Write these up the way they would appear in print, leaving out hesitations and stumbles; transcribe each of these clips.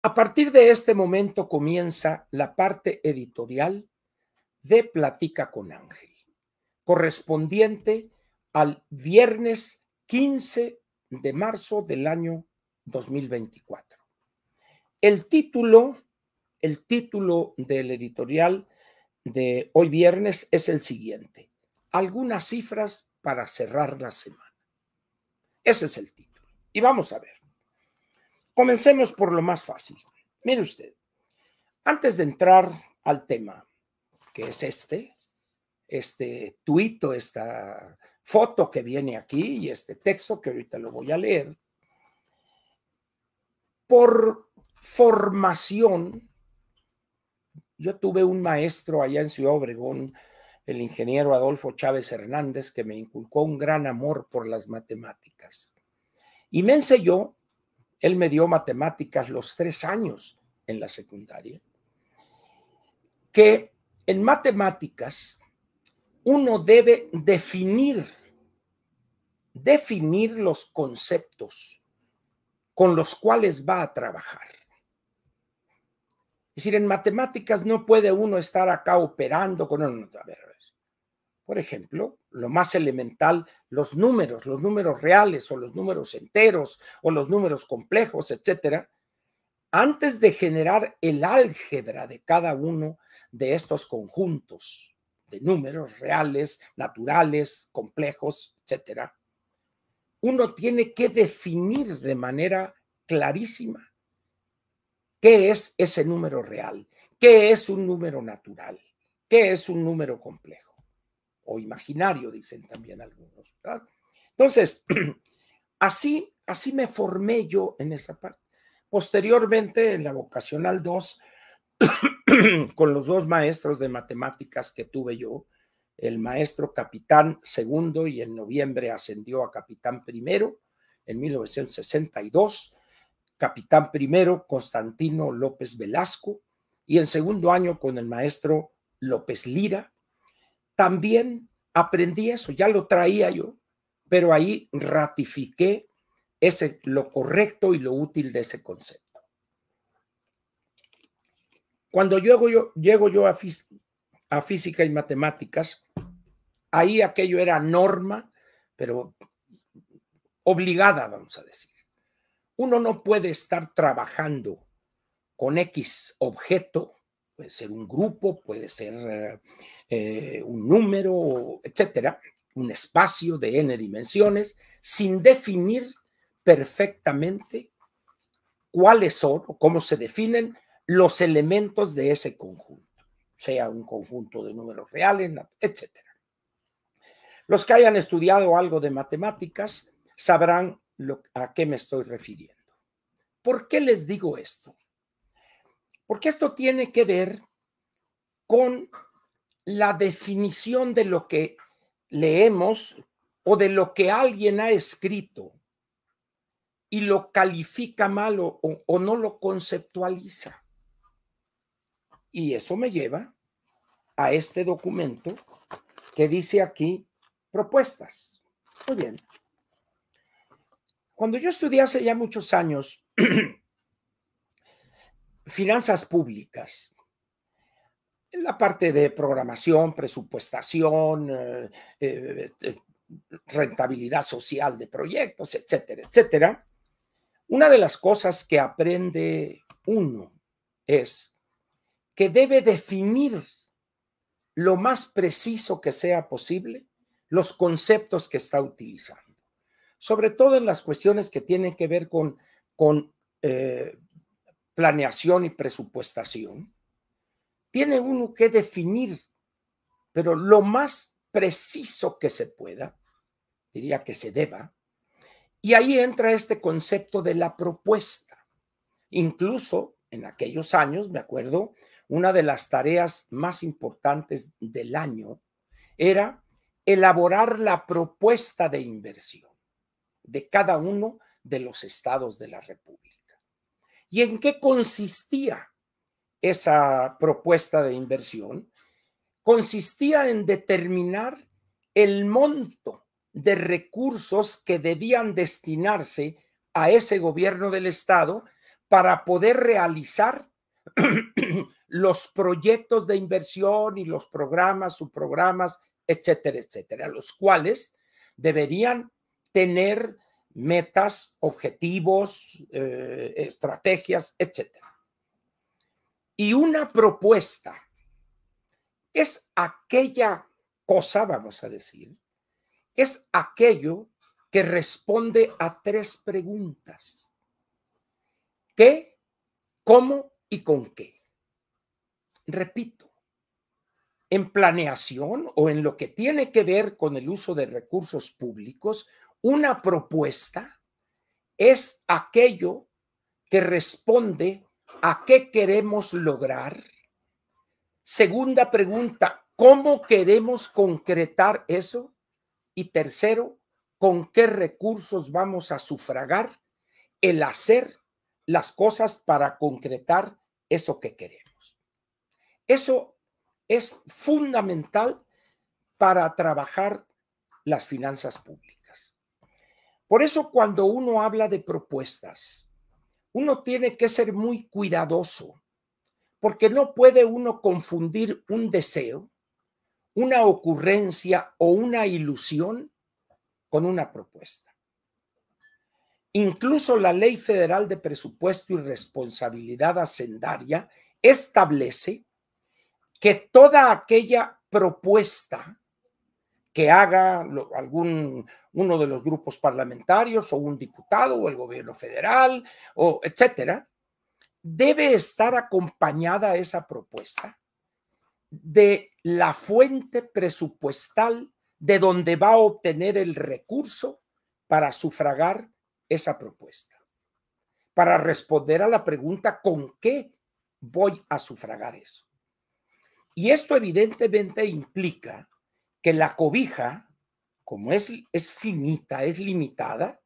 A partir de este momento comienza la parte editorial de Platica con Ángel, correspondiente al viernes 15 de marzo del año 2024. El título del editorial de hoy viernes es el siguiente: algunas cifras para cerrar la semana. Ese es el título. Y vamos a ver. Comencemos por lo más fácil. Mire usted, antes de entrar al tema, que es este tuito, esta foto que viene aquí y este texto que ahorita lo voy a leer, por formación, yo tuve un maestro allá en Ciudad Obregón, el ingeniero Adolfo Chávez Hernández, que me inculcó un gran amor por las matemáticas. Y me enseñó, él me dio matemáticas los 3 años en la secundaria, que en matemáticas uno debe definir los conceptos con los cuales va a trabajar. Es decir, en matemáticas no puede uno estar acá operando con... A ver, por ejemplo, lo más elemental, los números reales o los números enteros o los números complejos, etcétera. Antes de generar el álgebra de cada uno de estos conjuntos de números reales, naturales, complejos, etcétera, uno tiene que definir de manera clarísima qué es ese número real, qué es un número natural, qué es un número complejo o imaginario, dicen también algunos, ¿verdad? Entonces, así me formé yo en esa parte. Posteriormente, en la vocacional 2, con los 2 maestros de matemáticas que tuve yo, el maestro capitán segundo, y en noviembre ascendió a capitán primero en 1962, capitán primero Constantino López Velasco, y en segundo año con el maestro López Lira. También aprendí eso, ya lo traía yo, pero ahí ratifiqué lo correcto y lo útil de ese concepto. Cuando llego yo a física y matemáticas, ahí aquello era norma, pero obligada, vamos a decir. Uno no puede estar trabajando con X objeto, puede ser un grupo, puede ser un número, etcétera, un espacio de n dimensiones, sin definir perfectamente cuáles son o cómo se definen los elementos de ese conjunto, sea un conjunto de números reales, etcétera. Los que hayan estudiado algo de matemáticas sabrán a qué me estoy refiriendo. ¿Por qué les digo esto? Porque esto tiene que ver con la definición de lo que leemos o de lo que alguien ha escrito y lo califica mal o no lo conceptualiza. Y eso me lleva a este documento que dice aquí propuestas. Muy bien. Cuando yo estudié hace ya muchos años finanzas públicas, en la parte de programación, presupuestación, rentabilidad social de proyectos, etcétera, etcétera, una de las cosas que aprende uno es que debe definir lo más preciso que sea posible los conceptos que está utilizando, sobre todo en las cuestiones que tienen que ver con planeación y presupuestación. Tiene uno que definir, pero lo más preciso que se pueda, diría que se deba, y ahí entra este concepto de la propuesta. Incluso en aquellos años, me acuerdo, una de las tareas más importantes del año era elaborar la propuesta de inversión de cada uno de los estados de la República. ¿Y en qué consistía esa propuesta de inversión? Consistía en determinar el monto de recursos que debían destinarse a ese gobierno del estado para poder realizar los proyectos de inversión y los programas, subprogramas, etcétera, etcétera, los cuales deberían tener metas, objetivos, estrategias, etcétera. Y una propuesta es aquella cosa, vamos a decir, es aquello que responde a tres preguntas: ¿qué, cómo y con qué? Repito, en planeación o en lo que tiene que ver con el uso de recursos públicos, una propuesta es aquello que responde a qué queremos lograr. Segunda pregunta, ¿cómo queremos concretar eso? Y tercero, ¿con qué recursos vamos a sufragar el hacer las cosas para concretar eso que queremos? Eso es fundamental para trabajar las finanzas públicas. Por eso, cuando uno habla de propuestas, uno tiene que ser muy cuidadoso, porque no puede uno confundir un deseo, una ocurrencia o una ilusión con una propuesta. Incluso la Ley Federal de Presupuesto y Responsabilidad Hacendaria establece que toda aquella propuesta que haga uno de los grupos parlamentarios o un diputado o el gobierno federal o etcétera, debe estar acompañada esa propuesta de la fuente presupuestal de donde va a obtener el recurso para sufragar esa propuesta, para responder a la pregunta ¿con qué voy a sufragar eso? Y esto evidentemente implica que la cobija, como es finita, es limitada,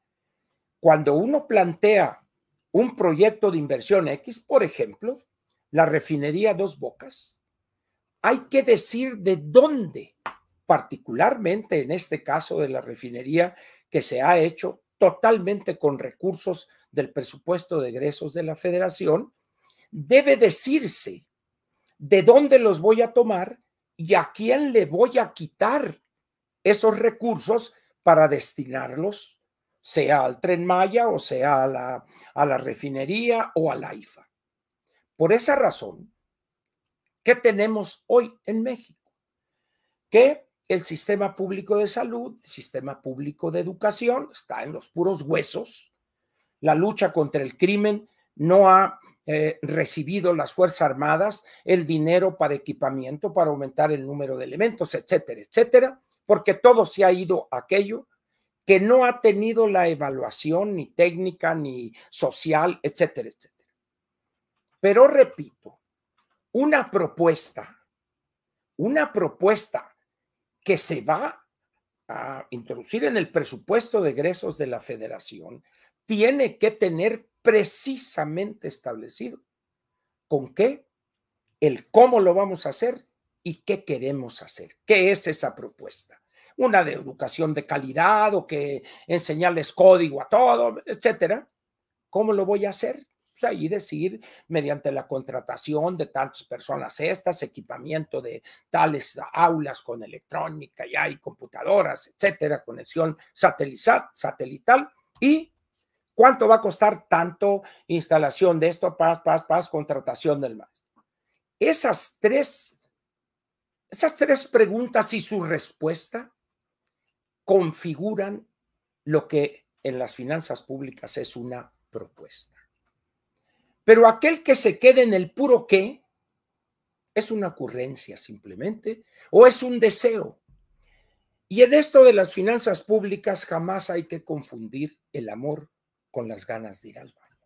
cuando uno plantea un proyecto de inversión X, por ejemplo, la refinería Dos Bocas, hay que decir de dónde, particularmente en este caso de la refinería que se ha hecho totalmente con recursos del presupuesto de egresos de la Federación, debe decirse de dónde los voy a tomar y a quién le voy a quitar esos recursos para destinarlos, sea al Tren Maya o sea a la refinería o a la IFA. Por esa razón, ¿qué tenemos hoy en México? Que el sistema público de salud, el sistema público de educación está en los puros huesos. La lucha contra el crimen no ha recibido las Fuerzas Armadas el dinero para equipamiento, para aumentar el número de elementos, etcétera, etcétera, porque todo se ha ido a aquello que no ha tenido la evaluación ni técnica, ni social, etcétera, etcétera. Pero repito, una propuesta que se va a introducir en el presupuesto de egresos de la Federación tiene que tener precisamente establecido con qué, el cómo lo vamos a hacer y qué queremos hacer. ¿Qué es esa propuesta? Una de educación de calidad o que enseñarles código a todo, etcétera. ¿Cómo lo voy a hacer? Pues ahí decir, mediante la contratación de tantas personas equipamiento de tales aulas con electrónica y hay computadoras, etcétera, conexión satelital y ¿cuánto va a costar tanto instalación de esto, contratación del maestro? Esas tres preguntas y su respuesta configuran lo que en las finanzas públicas es una propuesta. Pero aquel que se quede en el puro qué es una ocurrencia simplemente o es un deseo. Y en esto de las finanzas públicas jamás hay que confundir el amor con las ganas de ir al baño.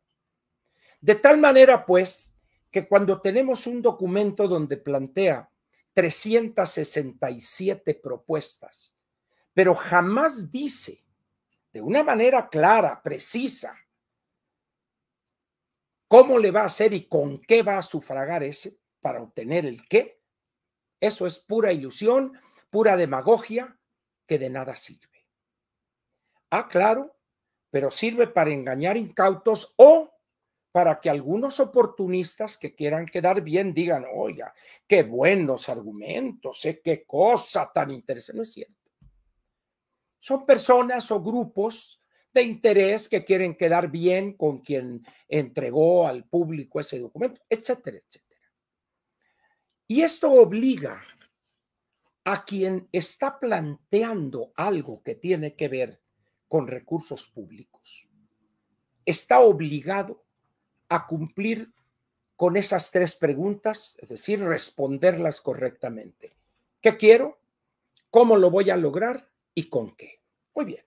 De tal manera, pues, que cuando tenemos un documento donde plantea 367 propuestas, pero jamás dice de una manera clara, precisa, cómo le va a hacer y con qué va a sufragar ese para obtener el qué, eso es pura ilusión, pura demagogia que de nada sirve. Ah, claro, pero sirve para engañar incautos o para que algunos oportunistas que quieran quedar bien digan, oiga, qué buenos argumentos, qué cosa tan interesante. No es cierto. Son personas o grupos de interés que quieren quedar bien con quien entregó al público ese documento, etcétera, etcétera. Y esto obliga a quien está planteando algo que tiene que ver con recursos públicos, está obligado a cumplir con esas tres preguntas, es decir, responderlas correctamente. ¿Qué quiero? ¿Cómo lo voy a lograr? ¿Y con qué? Muy bien.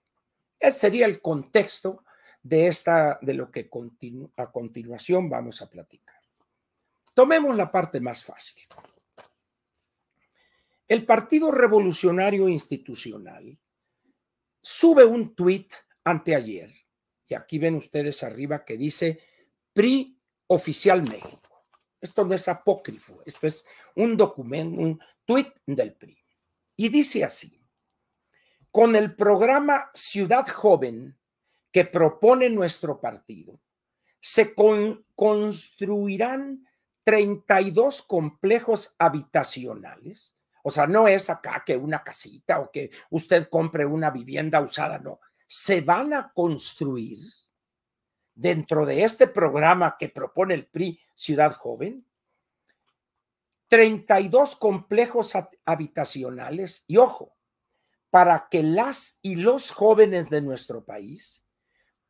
Ese sería el contexto de lo que a continuación vamos a platicar. Tomemos la parte más fácil. El Partido Revolucionario Institucional sube un tuit anteayer, y aquí ven ustedes arriba que dice PRI Oficial México. Esto no es apócrifo, esto es un documento, un tuit del PRI. Y dice así: con el programa Ciudad Joven que propone nuestro partido, se construirán 32 complejos habitacionales. O sea, no es acá que una casita o que usted compre una vivienda usada, no. Se van a construir dentro de este programa que propone el PRI Ciudad Joven 32 complejos habitacionales y ojo, para que las y los jóvenes de nuestro país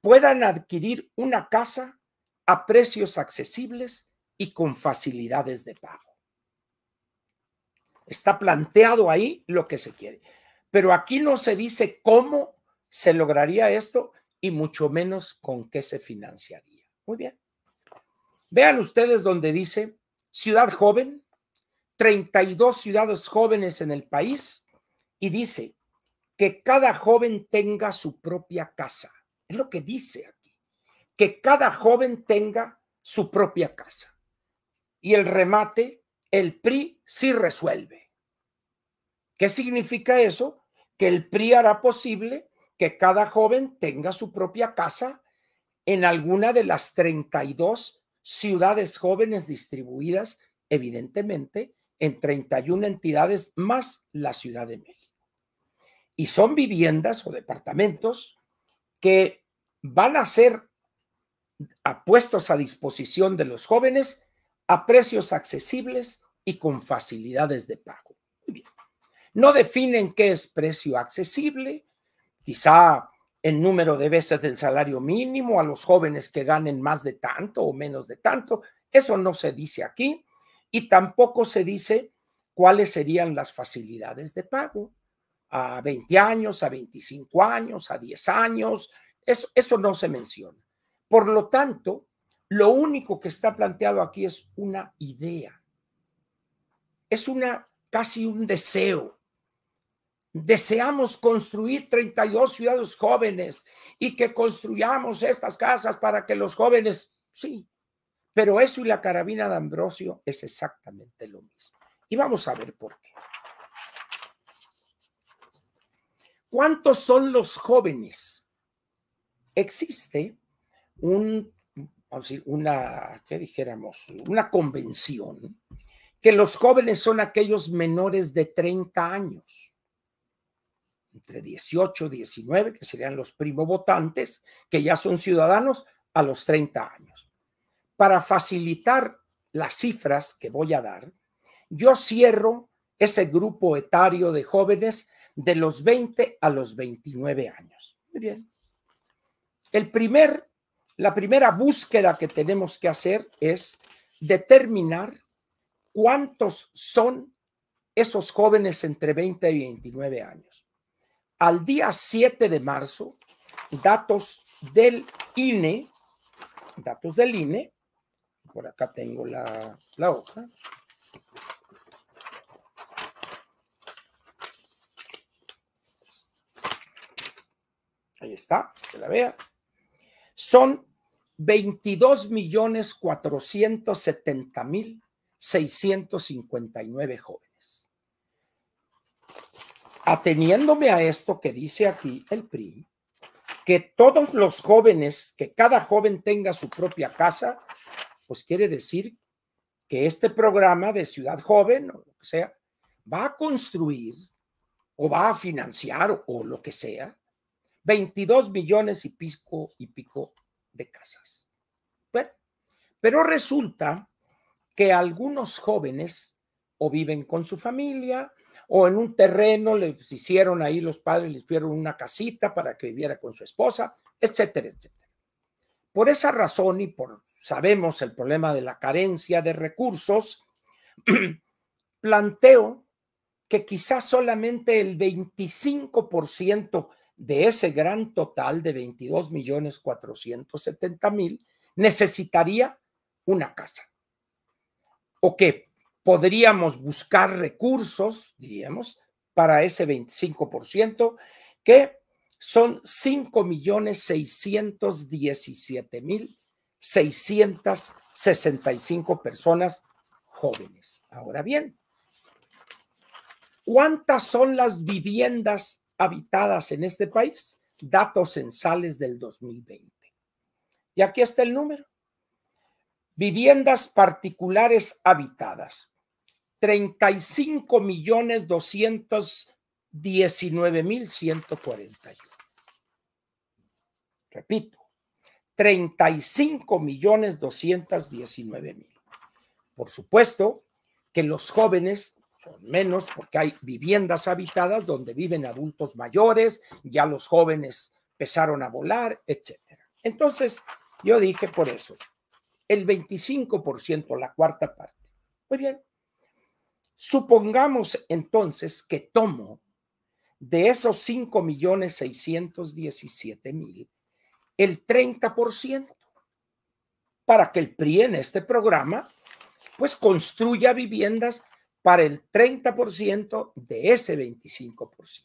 puedan adquirir una casa a precios accesibles y con facilidades de pago. Está planteado ahí lo que se quiere, pero aquí no se dice cómo se lograría esto y mucho menos con qué se financiaría. Muy bien. Vean ustedes donde dice Ciudad Joven, 32 ciudades jóvenes en el país y dice que cada joven tenga su propia casa. Es lo que dice aquí, que cada joven tenga su propia casa. Y el remate, el PRI sí resuelve. ¿Qué significa eso? Que el PRI hará posible que cada joven tenga su propia casa en alguna de las 32 ciudades jóvenes distribuidas, evidentemente, en 31 entidades más la Ciudad de México. Y son viviendas o departamentos que van a ser puestos a disposición de los jóvenes a precios accesibles y con facilidades de pago. Muy bien. No definen qué es precio accesible, quizá el número de veces del salario mínimo a los jóvenes que ganen más de tanto o menos de tanto. Eso no se dice aquí y tampoco se dice cuáles serían las facilidades de pago a 20 años, a 25 años, a 10 años. Eso no se menciona. Por lo tanto, lo único que está planteado aquí es una idea. Es casi un deseo. Deseamos construir 32 ciudades jóvenes y que construyamos estas casas para que los jóvenes, sí, pero eso y la carabina de Ambrosio es exactamente lo mismo. Y vamos a ver por qué. ¿Cuántos son los jóvenes? Existe una convención que los jóvenes son aquellos menores de 30 años, entre 18 y 19, que serían los primovotantes, que ya son ciudadanos a los 30 años. Para facilitar las cifras que voy a dar, yo cierro ese grupo etario de jóvenes de los 20 a los 29 años. Muy bien. La primera búsqueda que tenemos que hacer es determinar cuántos son esos jóvenes entre 20 y 29 años. Al día 7 de marzo, datos del INE, por acá tengo la hoja. Ahí está, que la vea. Son 22.470.659 jóvenes. Ateniéndome a esto que dice aquí el PRI, que todos los jóvenes, que cada joven tenga su propia casa, pues quiere decir que este programa de Ciudad Joven, o lo que sea, va a construir o va a financiar o lo que sea, 22 millones y pico de casas. Bueno, pero resulta que algunos jóvenes o viven con su familia o en un terreno les hicieron ahí los padres, les dieron una casita para que viviera con su esposa, etcétera, etcétera. Por esa razón y por sabemos el problema de la carencia de recursos, planteo que quizás solamente el 25% de ese gran total de 22.470.000 necesitaría una casa. O que podríamos buscar recursos, diríamos, para ese 25%, que son 5.617.665 personas jóvenes. Ahora bien, ¿cuántas son las viviendas habitadas en este país? Datos censales del 2020. Y aquí está el número. Viviendas particulares habitadas, 35.219.141. Repito, 35.219.000. Por supuesto que los jóvenes son menos porque hay viviendas habitadas donde viven adultos mayores, ya los jóvenes empezaron a volar, etcétera. Entonces, yo dije por eso, el 25%, la cuarta parte. Muy bien. Supongamos entonces que tomo de esos 5.617.000 el 30% para que el PRI en este programa pues construya viviendas para el 30% de ese 25%.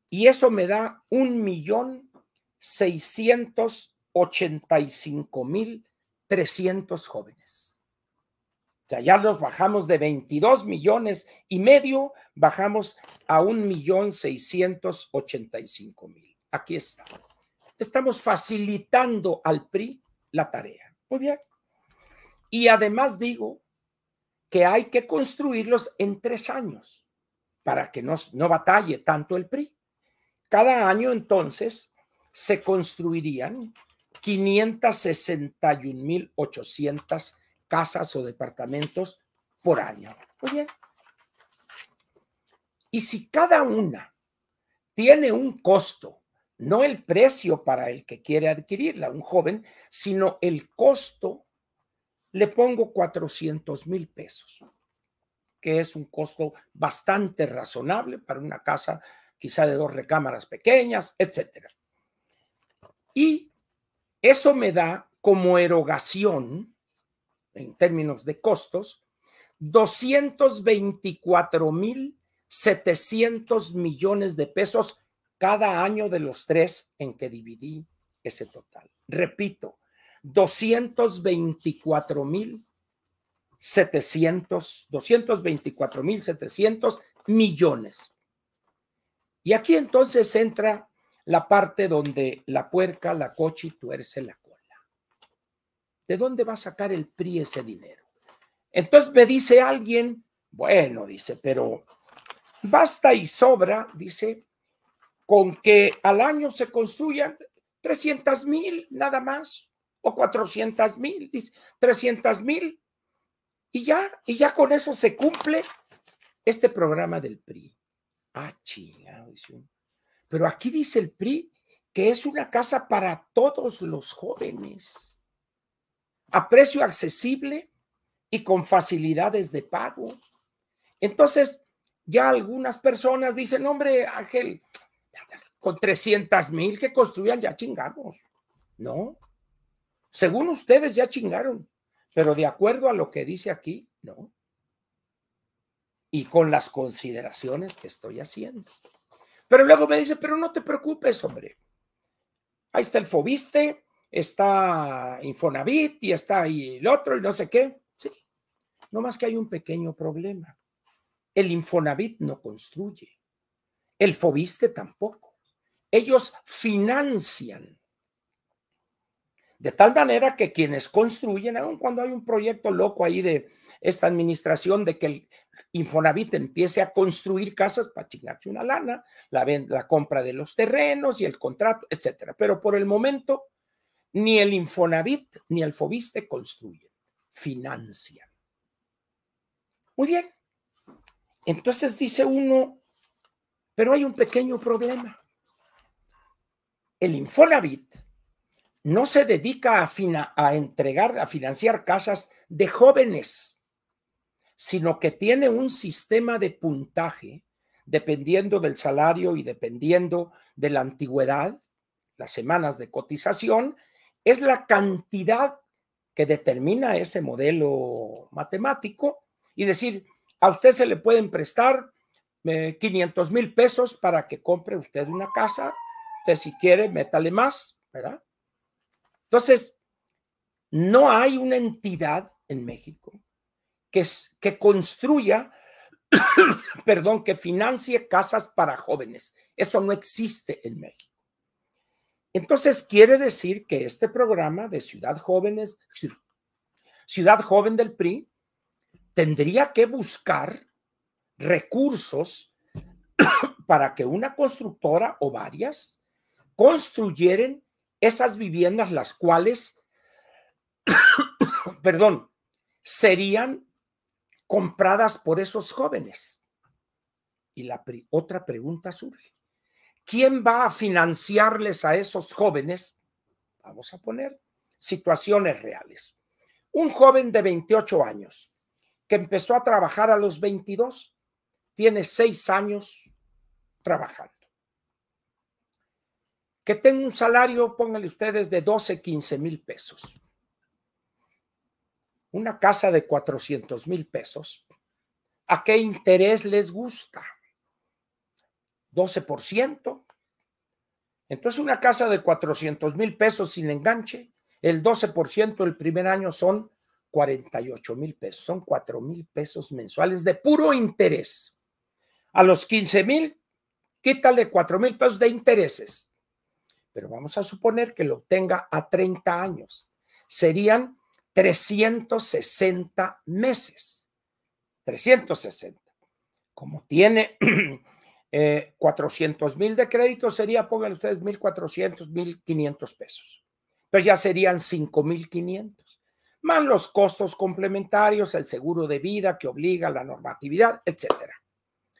Y eso me da 1.685.300 jóvenes. O sea, ya los bajamos de 22 millones y medio, bajamos a 1.685.000. Aquí está. Estamos facilitando al PRI la tarea. Muy bien. Y además digo que hay que construirlos en 3 años para que no batalle tanto el PRI. Cada año entonces se construirían 561.800 casas o departamentos por año. Muy bien. Y si cada una tiene un costo, no el precio para el que quiere adquirirla, un joven, sino el costo, le pongo 400,000 pesos, que es un costo bastante razonable para una casa quizá de 2 recámaras pequeñas, etcétera. Y eso me da como erogación, en términos de costos, 224.700 millones de pesos cada año de los 3 en que dividí ese total. Repito, 224.700 millones. Y aquí entonces entra la parte donde la puerca, la cochi, tuerce la cola. ¿De dónde va a sacar el PRI ese dinero? Entonces me dice alguien, bueno, dice, pero basta y sobra, dice, con que al año se construyan 300,000 nada más, o 400,000, dice, 300,000, y ya con eso se cumple este programa del PRI. Ah, chingado, dice uno. Pero aquí dice el PRI que es una casa para todos los jóvenes, a precio accesible y con facilidades de pago. Entonces, ya algunas personas dicen, hombre, Ángel, con 300,000 que construyan ya chingamos. No, según ustedes ya chingaron, pero de acuerdo a lo que dice aquí, no. Y con las consideraciones que estoy haciendo. Pero luego me dice, pero no te preocupes, hombre. Ahí está el Fobiste, está Infonavit y está ahí el otro y no sé qué. Sí, no más que hay un pequeño problema. El Infonavit no construye. El Fobiste tampoco. ellos financian. De tal manera que quienes construyen, aun cuando hay un proyecto loco ahí de esta administración de que el Infonavit empiece a construir casas para chingarse una lana, la compra de los terrenos y el contrato, etcétera. Pero por el momento, ni el Infonavit ni el Fobiste construyen, financian. Muy bien. Entonces dice uno, pero hay un pequeño problema. El Infonavit no se dedica a financiar casas de jóvenes, sino que tiene un sistema de puntaje dependiendo del salario y dependiendo de la antigüedad, las semanas de cotización, es la cantidad que determina ese modelo matemático y decir, a usted se le pueden prestar 500,000 pesos para que compre usted una casa, usted si quiere, métale más, ¿verdad? Entonces, no hay una entidad en México que construya, perdón, que financie casas para jóvenes. Eso no existe en México. Entonces, quiere decir que este programa de Ciudad Joven del PRI tendría que buscar recursos para que una constructora o varias construyeran esas viviendas, las cuales, perdón, serían compradas por esos jóvenes. Y la otra pregunta surge. ¿Quién va a financiarles a esos jóvenes? Vamos a poner situaciones reales. Un joven de 28 años que empezó a trabajar a los 22, tiene 6 años trabajando. Que tenga un salario, pónganle ustedes, de 12, 15,000 pesos. Una casa de 400,000 pesos. ¿A qué interés les gusta? 12%. Entonces, una casa de 400,000 pesos sin enganche, el 12% el primer año son 48,000 pesos. Son 4,000 pesos mensuales de puro interés. A los 15,000, quítale 4,000 pesos de intereses. Pero vamos a suponer que lo obtenga a 30 años. Serían 360 meses. 360. Como tiene 400,000 de crédito, sería, pongan ustedes, 1,400, 1,500 pesos. Entonces ya serían 5,500. Más los costos complementarios, el seguro de vida que obliga, la normatividad, etcétera.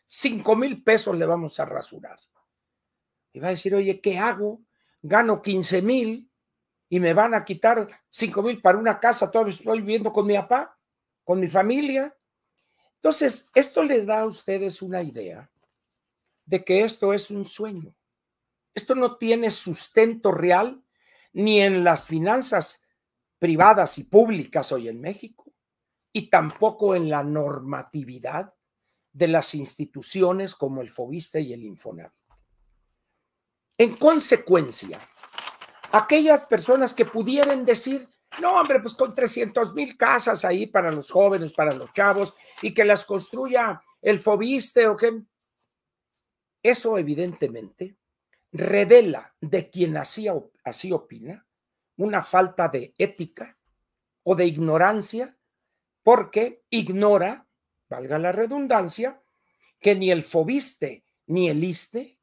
5,000 pesos le vamos a rasurar. Y va a decir, oye, ¿qué hago? Gano 15,000 y me van a quitar 5,000 para una casa. Todavía estoy viviendo con mi papá, con mi familia. Entonces, esto les da a ustedes una idea de que esto es un sueño. Esto no tiene sustento real ni en las finanzas privadas y públicas hoy en México y tampoco en la normatividad de las instituciones como el Fobiste y el Infonavit. En consecuencia, aquellas personas que pudieran decir, no, hombre, pues con 300,000 casas ahí para los jóvenes, para los chavos, y que las construya el Fobiste o que... Eso evidentemente revela de quien así opina una falta de ética o de ignorancia, porque ignora, valga la redundancia, que ni el Fobiste ni el ISSSTE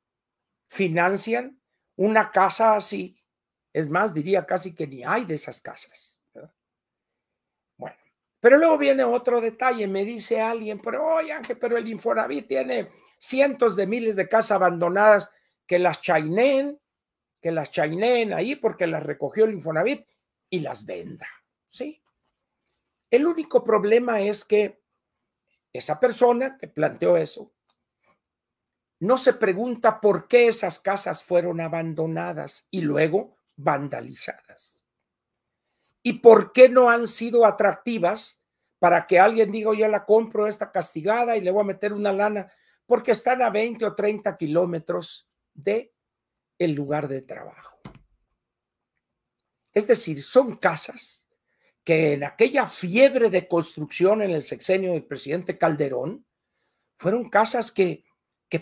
financian una casa así. Es más, diría casi que ni hay de esas casas, ¿verdad? Bueno, pero luego viene otro detalle. Me dice alguien, pero oye, Ángel, pero el Infonavit tiene cientos de miles de casas abandonadas que las chaineen ahí porque las recogió el Infonavit y las venda, ¿sí? El único problema es que esa persona que planteó eso no se pregunta por qué esas casas fueron abandonadas y luego vandalizadas. ¿Y por qué no han sido atractivas para que alguien diga, yo la compro esta castigada y le voy a meter una lana? Porque están a 20 o 30 kilómetros del lugar de trabajo. Es decir, son casas que en aquella fiebre de construcción en el sexenio del presidente Calderón, fueron casas que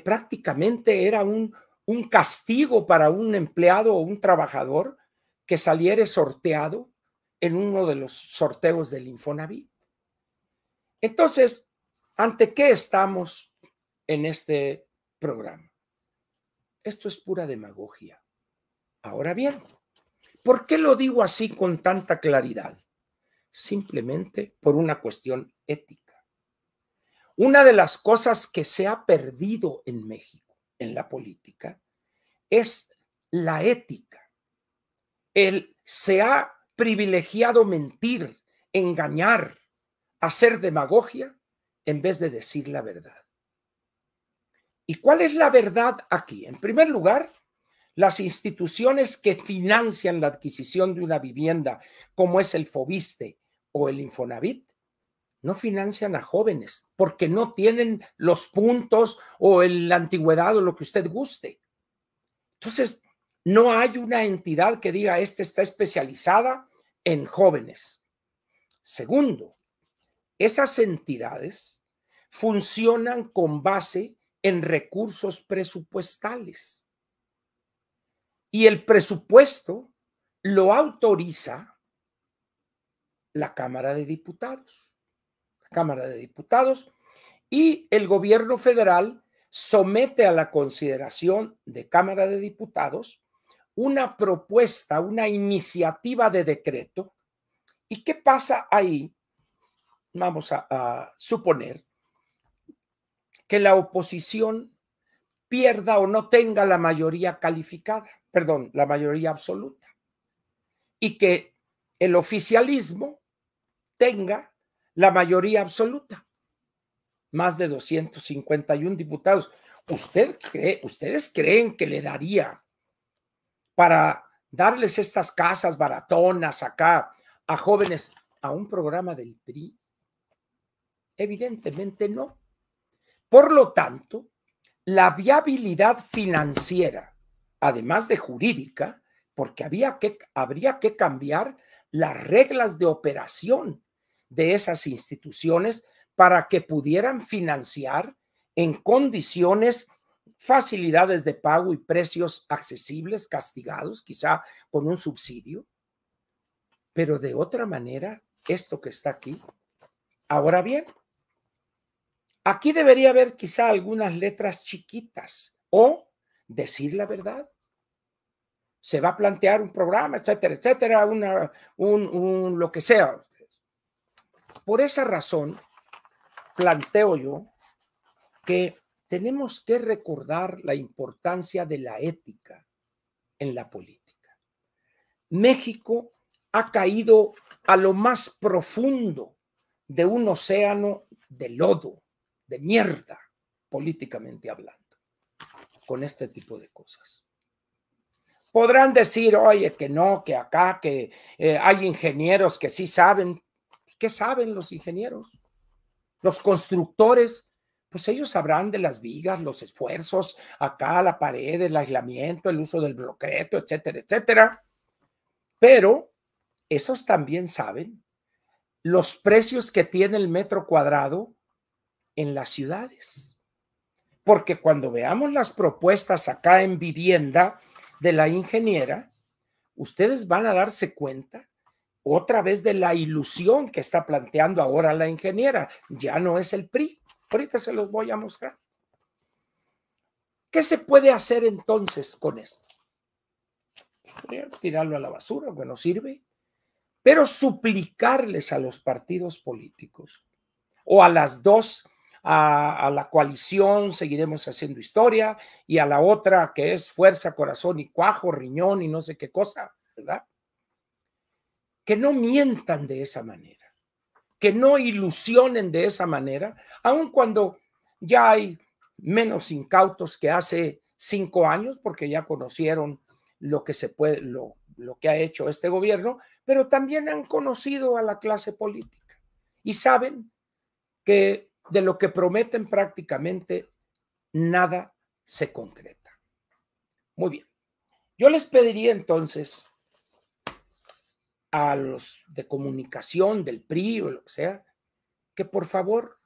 prácticamente era un un castigo para un empleado o un trabajador que saliere sorteado en uno de los sorteos del Infonavit. Entonces, ¿ante qué estamos en este programa? Esto es pura demagogia. Ahora bien, ¿por qué lo digo así con tanta claridad? Simplemente por una cuestión ética. Una de las cosas que se ha perdido en México, en la política, es la ética. Se ha privilegiado mentir, engañar, hacer demagogia en vez de decir la verdad. ¿Y cuál es la verdad aquí? En primer lugar, las instituciones que financian la adquisición de una vivienda, como es el Fobiste o el Infonavit, no financian a jóvenes porque no tienen los puntos o la antigüedad o lo que usted guste. Entonces, no hay una entidad que diga, esta está especializada en jóvenes. Segundo, esas entidades funcionan con base en recursos presupuestales y el presupuesto lo autoriza la Cámara de Diputados. La Cámara de Diputados y el gobierno federal somete a la consideración de Cámara de Diputados una propuesta, una iniciativa de decreto. ¿Y qué pasa ahí? Vamos a suponer que la oposición pierda o no tenga la mayoría calificada, perdón, la mayoría absoluta, y que el oficialismo tenga la mayoría absoluta, más de 251 diputados. ¿Ustedes creen que le daría para darles estas casas baratonas acá a jóvenes a un programa del PRI? Evidentemente no. Por lo tanto, la viabilidad financiera, además de jurídica, porque habría que cambiar las reglas de operación de esas instituciones para que pudieran financiar en condiciones, facilidades de pago y precios accesibles, castigados, quizá con un subsidio, pero de otra manera, esto que está aquí. Ahora bien, aquí debería haber quizá algunas letras chiquitas o decir la verdad. Se va a plantear un programa, etcétera, etcétera, lo que sea. Por esa razón, planteo yo que tenemos que recordar la importancia de la ética en la política. México ha caído a lo más profundo de un océano de lodo, de mierda, políticamente hablando, con este tipo de cosas. Podrán decir, oye, que no, que acá, que hay ingenieros que sí saben. ¿Qué saben los ingenieros? Los constructores, pues ellos sabrán de las vigas, los esfuerzos, acá la pared, el aislamiento, el uso del bloqueto, etcétera, etcétera. Pero esos también saben los precios que tiene el metro cuadrado en las ciudades. Porque cuando veamos las propuestas acá en vivienda de la ingeniera, ustedes van a darse cuenta otra vez de la ilusión que está planteando ahora la ingeniera. Ya no es el PRI. Ahorita se los voy a mostrar. ¿Qué se puede hacer entonces con esto? Tirarlo a la basura, que no sirve, pero suplicarles a los partidos políticos o a las dos, a la coalición Seguiremos Haciendo Historia y a la otra que es Fuerza, Corazón y Cuajo, Riñón y no sé qué cosa, ¿verdad? Que no mientan de esa manera, que no ilusionen de esa manera, aun cuando ya hay menos incautos que hace 5 años, porque ya conocieron lo que se puede, lo que ha hecho este gobierno, pero también han conocido a la clase política y saben que de lo que prometen prácticamente nada se concreta. Muy bien. Yo les pediría entonces a los de comunicación del PRI o lo que sea, que por favor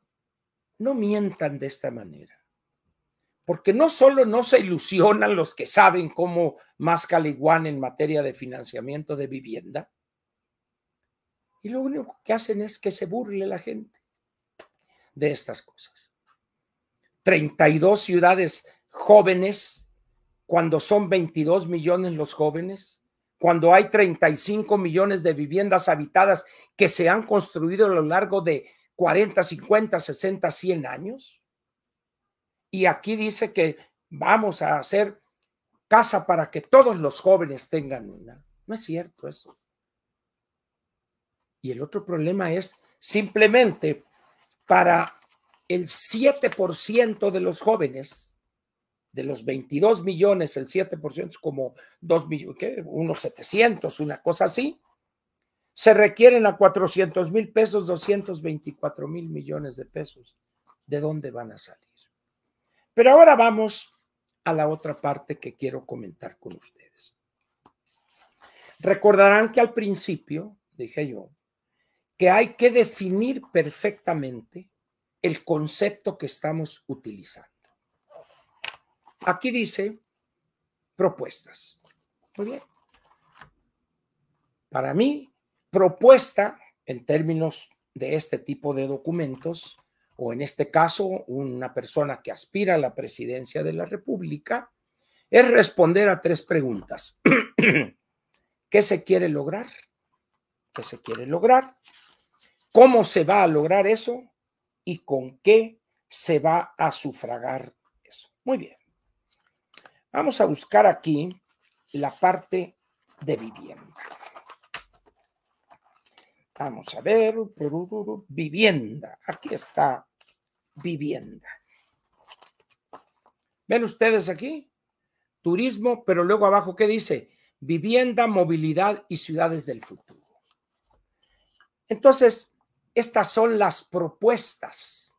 no mientan de esta manera, Porque no solo no se ilusionan los que saben cómo masca la iguana en materia de financiamiento de vivienda, y lo único que hacen es que se burle la gente de estas cosas. 32 ciudades jóvenes, cuando son 22 millones los jóvenes, cuando hay 35 millones de viviendas habitadas que se han construido a lo largo de 40, 50, 60, 100 años. Y aquí dice que vamos a hacer casa para que todos los jóvenes tengan una. No es cierto eso. Y el otro problema es simplemente para el 7% de los jóvenes, de los 22 millones, el 7% es como 2 millones, ¿qué? Unos 700, una cosa así. Se requieren a 400,000 pesos, 224,000 millones de pesos. ¿De dónde van a salir? Pero ahora vamos a la otra parte que quiero comentar con ustedes. Recordarán que al principio dije yo que hay que definir perfectamente el concepto que estamos utilizando. Aquí dice propuestas. Muy bien. Para mí, propuesta en términos de este tipo de documentos, o en este caso, una persona que aspira a la presidencia de la República, es responder a 3 preguntas. ¿Qué se quiere lograr? ¿Qué se quiere lograr? ¿Cómo se va a lograr eso? ¿Y con qué se va a sufragar eso? Muy bien. Vamos a buscar aquí la parte de vivienda. Vamos a ver. Vivienda. Aquí está vivienda. ¿Ven ustedes aquí? Turismo, pero luego abajo, ¿qué dice? Vivienda, movilidad y ciudades del futuro. Entonces, estas son las propuestas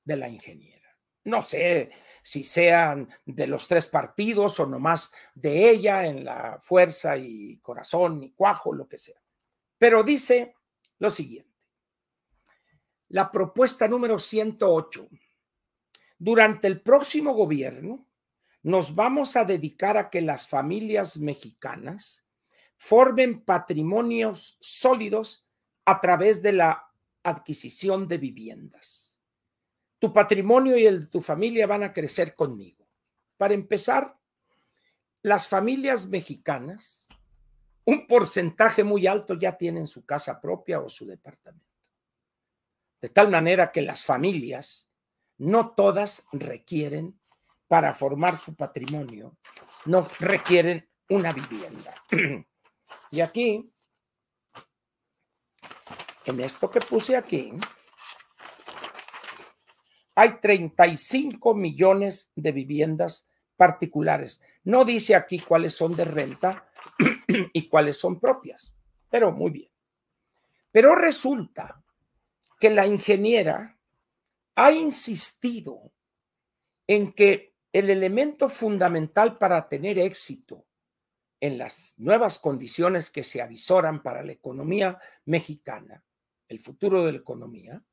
de la ingeniera. No sé si sean de los 3 partidos o nomás de ella en la Fuerza y Corazón y Cuajo, lo que sea. Pero dice lo siguiente. La propuesta número 108. Durante el próximo gobierno nos vamos a dedicar a que las familias mexicanas formen patrimonios sólidos a través de la adquisición de viviendas. Tu patrimonio y el de tu familia van a crecer conmigo. Para empezar, las familias mexicanas, un porcentaje muy alto ya tienen su casa propia o su departamento. De tal manera que las familias, no todas requieren, para formar su patrimonio, no requieren una vivienda. Y aquí, en esto que puse aquí, hay 35 millones de viviendas particulares. No dice aquí cuáles son de renta y cuáles son propias, pero muy bien. Pero resulta que la ingeniera ha insistido en que el elemento fundamental para tener éxito en las nuevas condiciones que se avisoran para la economía mexicana, el futuro de la economía,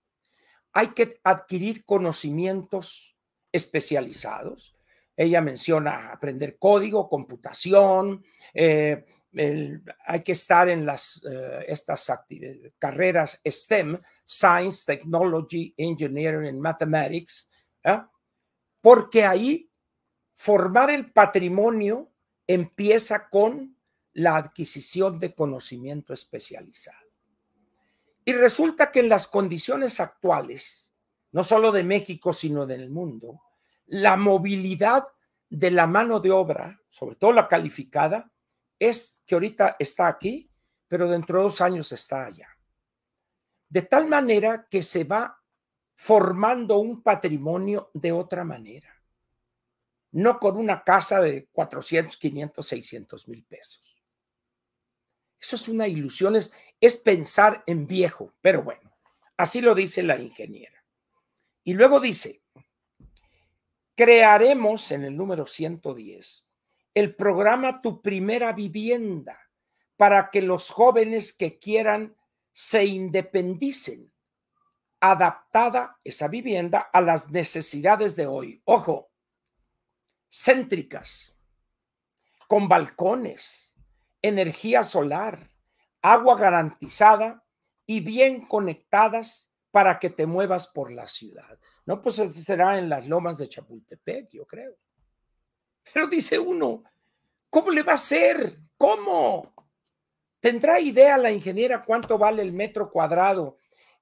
hay que adquirir conocimientos especializados. Ella menciona aprender código, computación, hay que estar en estas carreras STEM, Science, Technology, Engineering and Mathematics, porque ahí formar el patrimonio empieza con la adquisición de conocimiento especializado. Y resulta que en las condiciones actuales, no solo de México, sino del mundo, la movilidad de la mano de obra, sobre todo la calificada, es que ahorita está aquí, pero dentro de 2 años está allá. De tal manera que se va formando un patrimonio de otra manera. No con una casa de 400, 500, 600 mil pesos. Eso es una ilusión, es pensar en viejo, pero bueno, así lo dice la ingeniera. Y luego dice, crearemos en el número 110 el programa Tu Primera Vivienda para que los jóvenes que quieran se independicen, adaptada esa vivienda a las necesidades de hoy. Ojo, céntricas, con balcones, energía solar, agua garantizada y bien conectadas para que te muevas por la ciudad. No, pues será en las lomas de Chapultepec, yo creo. Pero dice uno, ¿cómo le va a ser? ¿Cómo? ¿Tendrá idea la ingeniera cuánto vale el metro cuadrado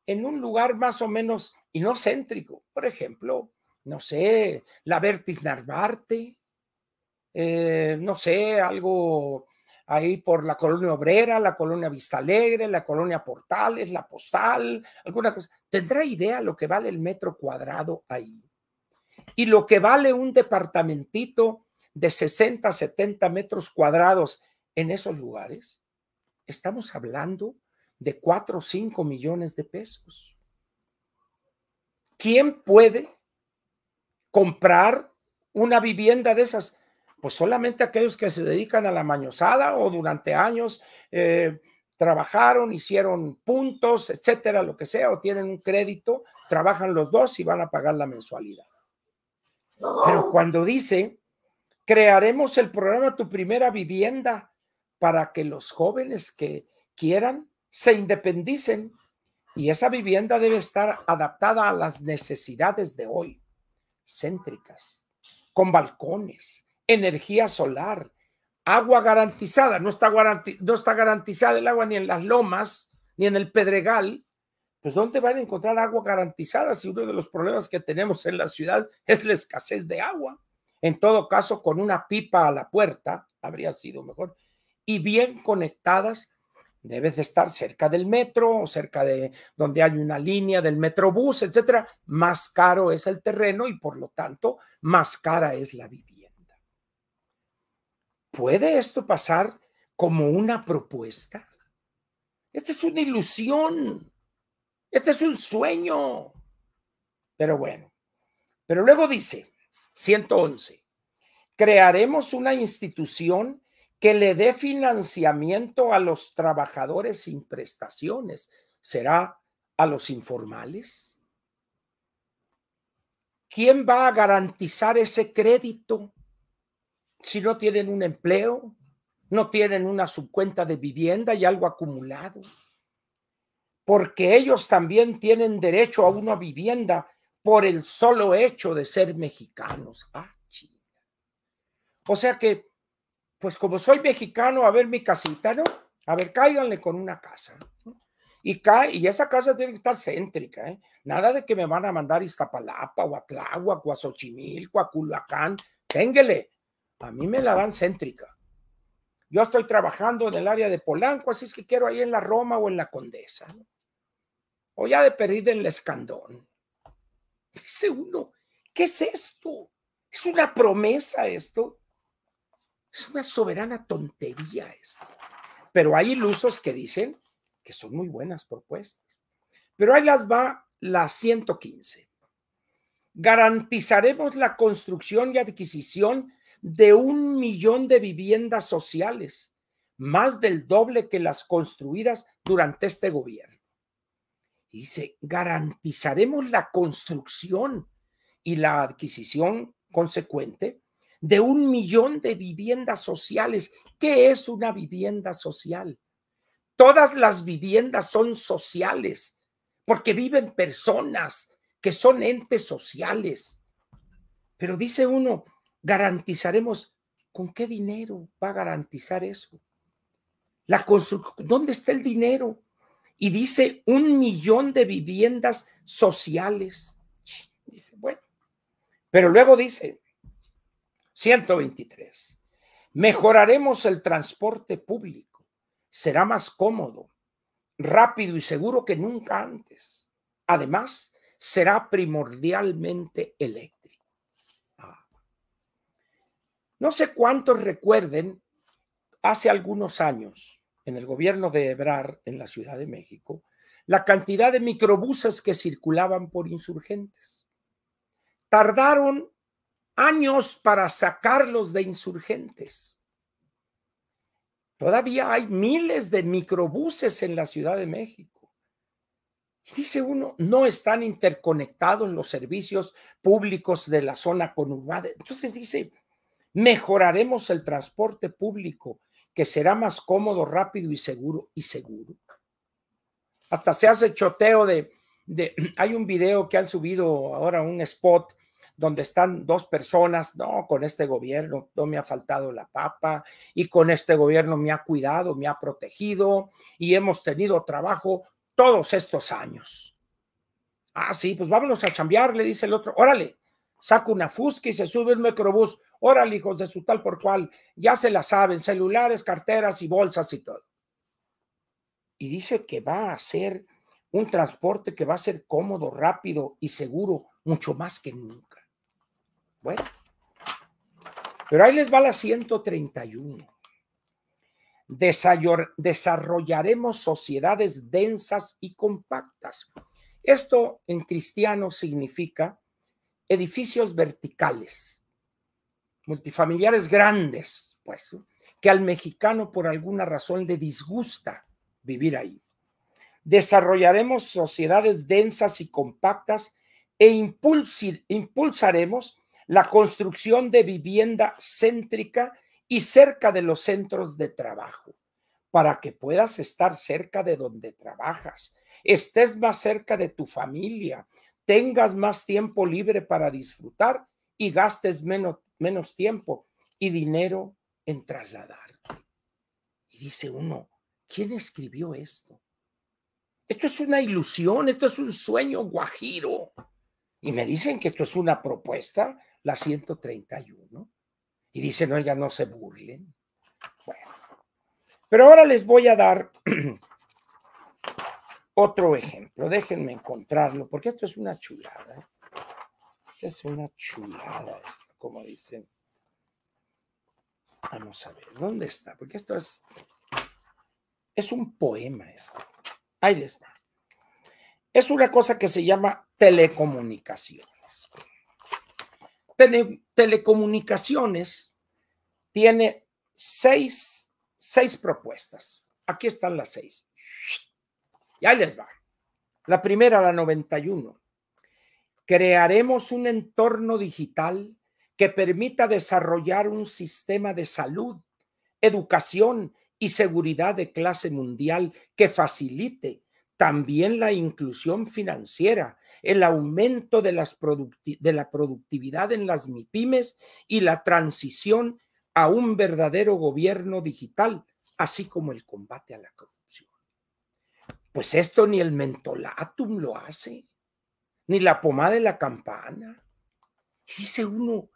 en un lugar más o menos y no céntrico? Por ejemplo, no sé, la Vertis Narvarte, no sé, algo ahí por la Colonia Obrera, la Colonia Vista Alegre, la Colonia Portales, la Postal, alguna cosa. ¿Tendrá idea lo que vale el metro cuadrado ahí? Y lo que vale un departamentito de 60, 70 metros cuadrados en esos lugares, estamos hablando de 4 o 5 millones de pesos. ¿Quién puede comprar una vivienda de esas? Pues solamente aquellos que se dedican a la mañosada o durante años trabajaron, hicieron puntos, etcétera, lo que sea, o tienen un crédito, trabajan los dos y van a pagar la mensualidad. Pero cuando dice, crearemos el programa Tu Primera Vivienda para que los jóvenes que quieran se independicen, y esa vivienda debe estar adaptada a las necesidades de hoy, céntricas, con balcones, energía solar, agua garantizada. No está garantizada el agua ni en las lomas, ni en el Pedregal. Pues ¿dónde van a encontrar agua garantizada si uno de los problemas que tenemos en la ciudad es la escasez de agua? En todo caso, con una pipa a la puerta habría sido mejor. Y bien conectadas, debes de estar cerca del metro o cerca de donde hay una línea del metrobús, etcétera. Más caro es el terreno y por lo tanto más cara es la vivienda. ¿Puede esto pasar como una propuesta? Esta es una ilusión. Este es un sueño. Pero bueno, pero luego dice, 111, crearemos una institución que le dé financiamiento a los trabajadores sin prestaciones. ¿Será a los informales? ¿Quién va a garantizar ese crédito si no tienen un empleo, no tienen una subcuenta de vivienda y algo acumulado? Porque ellos también tienen derecho a una vivienda por el solo hecho de ser mexicanos. Ah, chinga. O sea que, pues como soy mexicano, a ver mi casita, ¿no? A ver, cáiganle con una casa, ¿no? Y esa casa tiene que estar céntrica, ¿eh? Nada de que me van a mandar a Iztapalapa, o a Tláhuac, o a Xochimilco, a Culhuacán. Ténguele. A mí me la dan céntrica. Yo estoy trabajando en el área de Polanco, así es que quiero ahí en la Roma o en la Condesa, ¿no? O ya de perdida en el Escandón. Dice uno, ¿qué es esto? ¿Es una promesa esto? Es una soberana tontería esto. Pero hay ilusos que dicen que son muy buenas propuestas. Pero ahí las va la 115. Garantizaremos la construcción y adquisición de 1 millón de viviendas sociales, más del doble que las construidas durante este gobierno. Dice, garantizaremos la construcción y la adquisición consecuente de 1 millón de viviendas sociales. ¿Qué es una vivienda social? Todas las viviendas son sociales porque viven personas que son entes sociales. Pero dice uno, garantizaremos. ¿Con qué dinero va a garantizar eso? La construcción, ¿dónde está el dinero? Y dice 1 millón de viviendas sociales. Dice, bueno, pero luego dice 123, mejoraremos el transporte público, será más cómodo, rápido y seguro que nunca antes. Además, será primordialmente eléctrico. No sé cuántos recuerden, hace algunos años, en el gobierno de Ebrard, en la Ciudad de México, la cantidad de microbuses que circulaban por Insurgentes. Tardaron años para sacarlos de Insurgentes. Todavía hay miles de microbuses en la Ciudad de México. Y dice uno, no están interconectados los servicios públicos de la zona conurbada. Entonces dice, Mejoraremos el transporte público, que será más cómodo, rápido y seguro. Hasta se hace choteo hay un video que han subido ahora, un spot donde están dos personas, no, con este gobierno no me ha faltado la papa y con este gobierno me ha cuidado, me ha protegido y hemos tenido trabajo todos estos años. Ah, sí, pues vámonos a chambear, le dice el otro, órale, saca una fusca y se sube un microbús, órale, hijos de su tal por cual, ya se la saben, celulares, carteras y bolsas y todo. Y dice que va a ser un transporte que va a ser cómodo, rápido y seguro, mucho más que nunca. Bueno, pero ahí les va la 131. Desarrollaremos sociedades densas y compactas. Esto en cristiano significa edificios verticales, multifamiliares grandes, pues, que al mexicano por alguna razón le disgusta vivir ahí. Desarrollaremos sociedades densas y compactas e impulsaremos la construcción de vivienda céntrica y cerca de los centros de trabajo, para que puedas estar cerca de donde trabajas, estés más cerca de tu familia, tengas más tiempo libre para disfrutar y gastes menos tiempo y dinero en trasladarte. Y dice uno, ¿quién escribió esto? Esto es una ilusión, esto es un sueño guajiro. Y me dicen que esto es una propuesta, la 131. Y dicen, oiga, no se burlen. Bueno, pero ahora les voy a dar otro ejemplo. Déjenme encontrarlo, porque esto es una chulada. Esto es una chulada, esto, como dicen. Vamos a ver, ¿dónde está? Porque esto es un poema esto. Ahí les va. Es una cosa que se llama telecomunicaciones. Telecomunicaciones tiene seis propuestas. Aquí están las 6. Y ahí les va. La primera, la 91. Crearemos un entorno digital que permita desarrollar un sistema de salud, educación y seguridad de clase mundial que facilite también la inclusión financiera, el aumento de la productividad en las MIPYMES y la transición a un verdadero gobierno digital, así como el combate a la corrupción. Pues esto ni el mentolatum lo hace, ni la pomada de la campana. Y dice uno,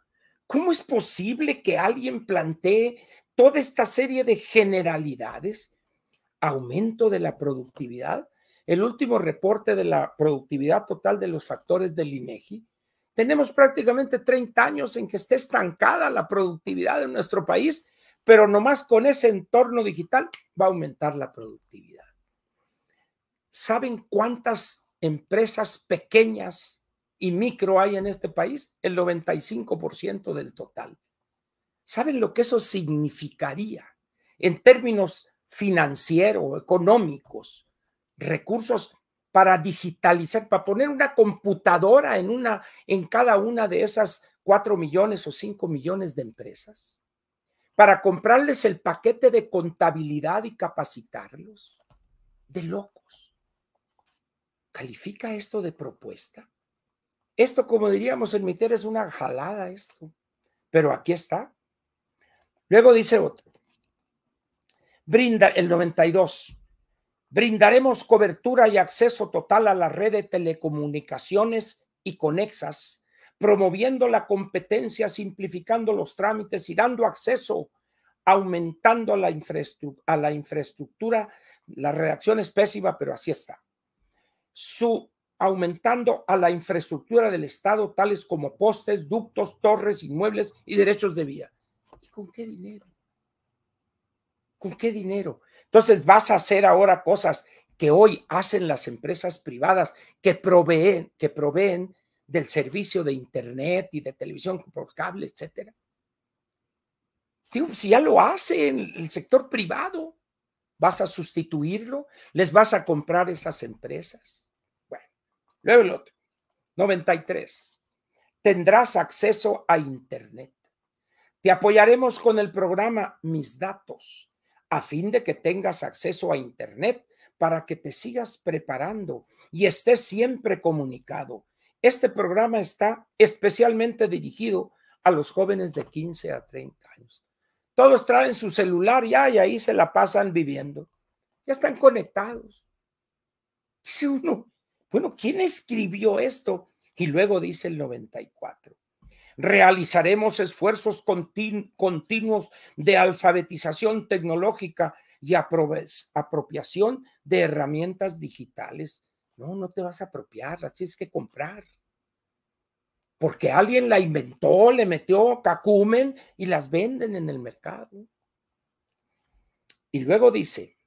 ¿cómo es posible que alguien plantee toda esta serie de generalidades? Aumento de la productividad. El último reporte de la productividad total de los factores del INEGI, tenemos prácticamente 30 años en que esté estancada la productividad de nuestro país, pero nomás con ese entorno digital va a aumentar la productividad. ¿Saben cuántas empresas pequeñas y micro hay en este país? El 95% del total. ¿Saben lo que eso significaría en términos financieros, económicos, recursos para digitalizar, para poner una computadora en cada una de esas 4 millones o 5 millones de empresas? Para comprarles el paquete de contabilidad y capacitarlos. De locos. ¿Califica esto de propuesta? Esto, como diríamos en mi tierra, es una jalada esto. Pero aquí está. Luego dice otro. Brinda el 92. Brindaremos cobertura y acceso total a la red de telecomunicaciones y conexas, promoviendo la competencia, simplificando los trámites y dando acceso, aumentando a la infraestructura. La redacción es pésima, pero así está. Aumentando a la infraestructura del Estado, tales como postes, ductos, torres, inmuebles y derechos de vía. ¿Y con qué dinero? ¿Con qué dinero? Entonces vas a hacer ahora cosas que hoy hacen las empresas privadas que proveen del servicio de internet y de televisión por cable, etcétera. Tío, si ya lo hace en el sector privado, ¿vas a sustituirlo? ¿Les vas a comprar esas empresas? Bueno, luego el otro, 93. Tendrás acceso a internet. Te apoyaremos con el programa Mis Datos, a fin de que tengas acceso a Internet para que te sigas preparando y estés siempre comunicado. Este programa está especialmente dirigido a los jóvenes de 15 a 30 años. Todos traen su celular ya y ahí se la pasan viviendo. Ya están conectados. Dice uno, bueno, ¿quién escribió esto? Y luego dice el 94. Realizaremos esfuerzos continuos de alfabetización tecnológica y apropiación de herramientas digitales. No, no te vas a apropiar, las tienes que comprar. Porque alguien la inventó, le metió cacumen y las venden en el mercado. Y luego dice,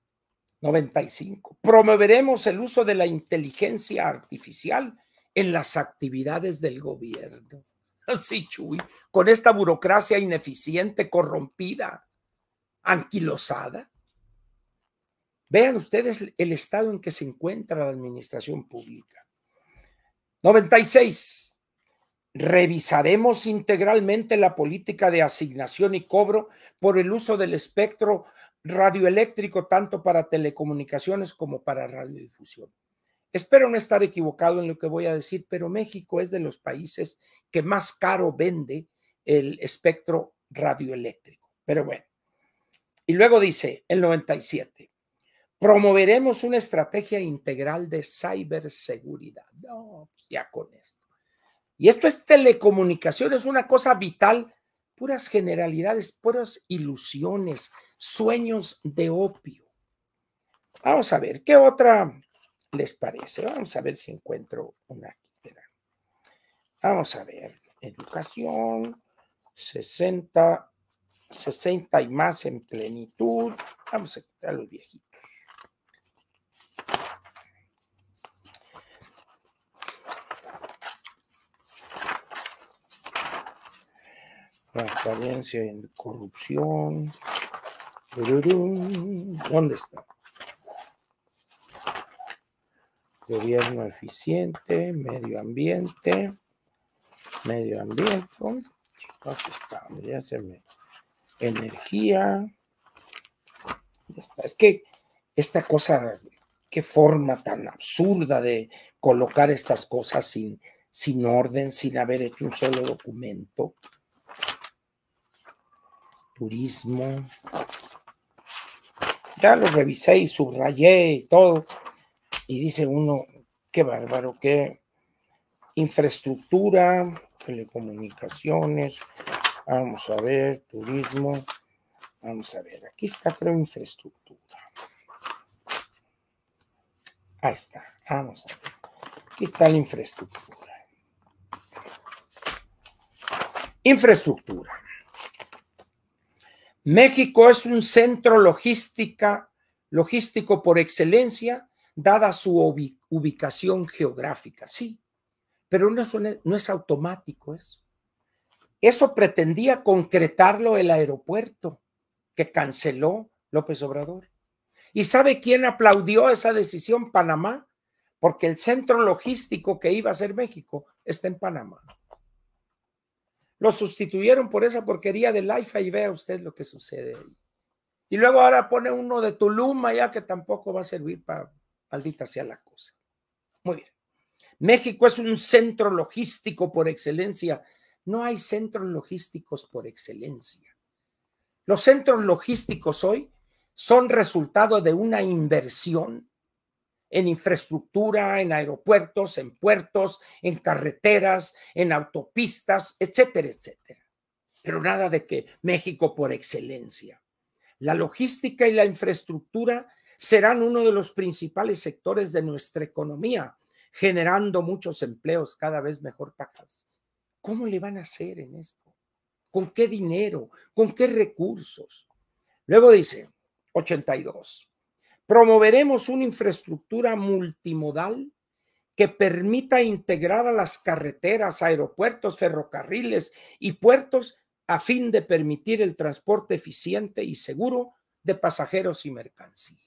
95, promoveremos el uso de la inteligencia artificial en las actividades del gobierno. Así, Chuy, con esta burocracia ineficiente, corrompida, anquilosada. Vean ustedes el estado en que se encuentra la administración pública. 96. Revisaremos integralmente la política de asignación y cobro por el uso del espectro radioeléctrico, tanto para telecomunicaciones como para radiodifusión. Espero no estar equivocado en lo que voy a decir, pero México es de los países que más caro vende el espectro radioeléctrico. Pero bueno. Y luego dice el 97, promoveremos una estrategia integral de ciberseguridad. No, pues ya con esto. Y esto es telecomunicación, es una cosa vital, puras generalidades, puras ilusiones, sueños de opio. Vamos a ver, ¿qué otra les parece? Vamos a ver si encuentro una aquí. Vamos a ver, educación, 60 y más en plenitud. Vamos a quitar a los viejitos. Transparencia en corrupción. ¿Dónde está? Gobierno eficiente, medio ambiente. Chicos, está, ya se me... Energía. Ya está. Es que esta cosa, qué forma tan absurda de colocar estas cosas sin orden, sin haber hecho un solo documento. Turismo. Ya lo revisé y subrayé y todo. Y dice uno, qué bárbaro, qué infraestructura, telecomunicaciones. Vamos a ver, turismo. Vamos a ver, aquí está, creo, infraestructura. Ahí está, vamos a ver. Aquí está la infraestructura. Infraestructura. México es un centro logístico por excelencia, dada su ubicación geográfica, sí, pero no es automático eso. Eso pretendía concretarlo el aeropuerto que canceló López Obrador. ¿Y sabe quién aplaudió esa decisión? Panamá, porque el centro logístico que iba a ser México está en Panamá. Lo sustituyeron por esa porquería del AIFA y vea usted lo que sucede ahí. Y luego ahora pone uno de Tulum allá que tampoco va a servir para maldita sea la cosa. Muy bien. México es un centro logístico por excelencia. No hay centros logísticos por excelencia. Los centros logísticos hoy son resultado de una inversión en infraestructura, en aeropuertos, en puertos, en carreteras, en autopistas, etcétera, etcétera. Pero nada de que México por excelencia. La logística y la infraestructura serán uno de los principales sectores de nuestra economía, generando muchos empleos cada vez mejor pagados. ¿Cómo le van a hacer en esto? ¿Con qué dinero? ¿Con qué recursos? Luego dice, 82. Promoveremos una infraestructura multimodal que permita integrar a las carreteras, aeropuertos, ferrocarriles y puertos a fin de permitir el transporte eficiente y seguro de pasajeros y mercancías.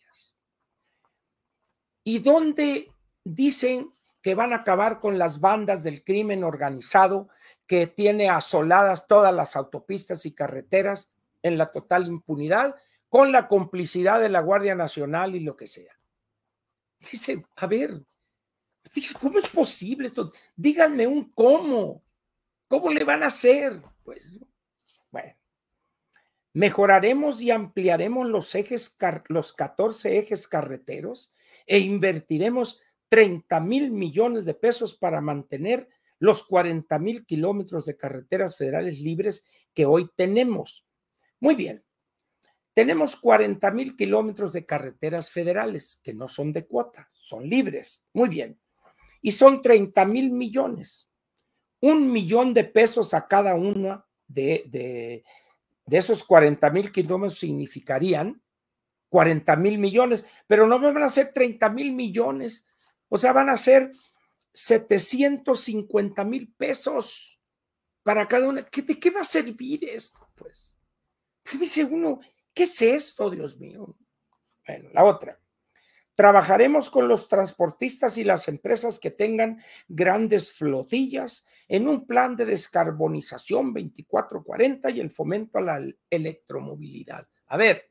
¿Y dónde dicen que van a acabar con las bandas del crimen organizado que tiene asoladas todas las autopistas y carreteras en la total impunidad, con la complicidad de la Guardia Nacional y lo que sea. Dice, a ver, ¿cómo es posible esto? Díganme un cómo. ¿Cómo le van a hacer? Pues, bueno. Mejoraremos y ampliaremos los 14 ejes carreteros e invertiremos 30,000 millones de pesos para mantener los 40,000 kilómetros de carreteras federales libres que hoy tenemos. Muy bien, tenemos 40,000 kilómetros de carreteras federales que no son de cuota, son libres. Muy bien, y son 30,000 millones. 1,000,000 de pesos a cada uno de esos 40,000 kilómetros significarían 40,000 millones, pero no van a ser 30,000 millones, o sea, van a ser 750,000 pesos para cada una. ¿De qué va a servir esto? Pues dice uno, ¿qué es esto, Dios mío? Bueno, la otra. Trabajaremos con los transportistas y las empresas que tengan grandes flotillas en un plan de descarbonización 24/40 y el fomento a la electromovilidad. A ver,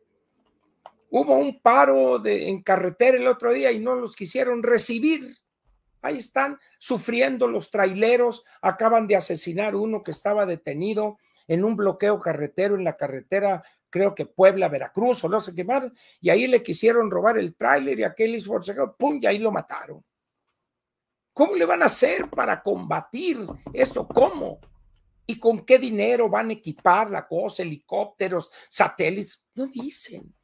hubo un paro en carretera el otro día y no los quisieron recibir. Ahí están sufriendo los traileros. Acaban de asesinar uno que estaba detenido en un bloqueo carretero en la carretera, creo que Puebla, Veracruz o no sé qué más, y ahí le quisieron robar el tráiler y aquel hizo forcejeo, ¡pum! Y ahí lo mataron. ¿Cómo le van a hacer para combatir eso? ¿Cómo? ¿Y con qué dinero van a equipar la cosa? Helicópteros, satélites, no dicen.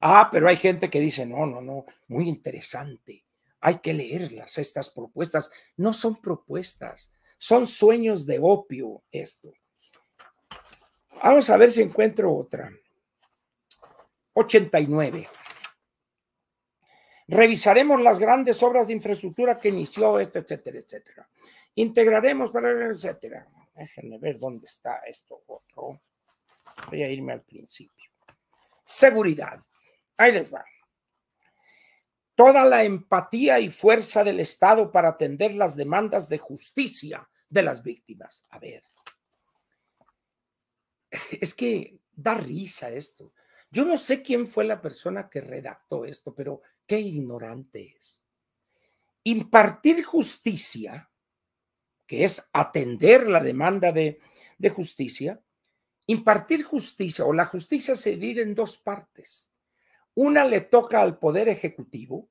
Ah, pero hay gente que dice, no, no, no, muy interesante. Hay que leerlas, estas propuestas. No son propuestas, son sueños de opio esto. Vamos a ver si encuentro otra. 89. Revisaremos las grandes obras de infraestructura que inició esto, etcétera, etcétera. Integraremos, etcétera. Déjenme ver dónde está esto otro. Voy a irme al principio. Seguridad. Ahí les va. Toda la empatía y fuerza del Estado para atender las demandas de justicia de las víctimas. A ver, es que da risa esto. Yo no sé quién fue la persona que redactó esto, pero qué ignorante es. Impartir justicia, que es atender la demanda de justicia, impartir justicia o la justicia se divide en dos partes. Una le toca al Poder Ejecutivo,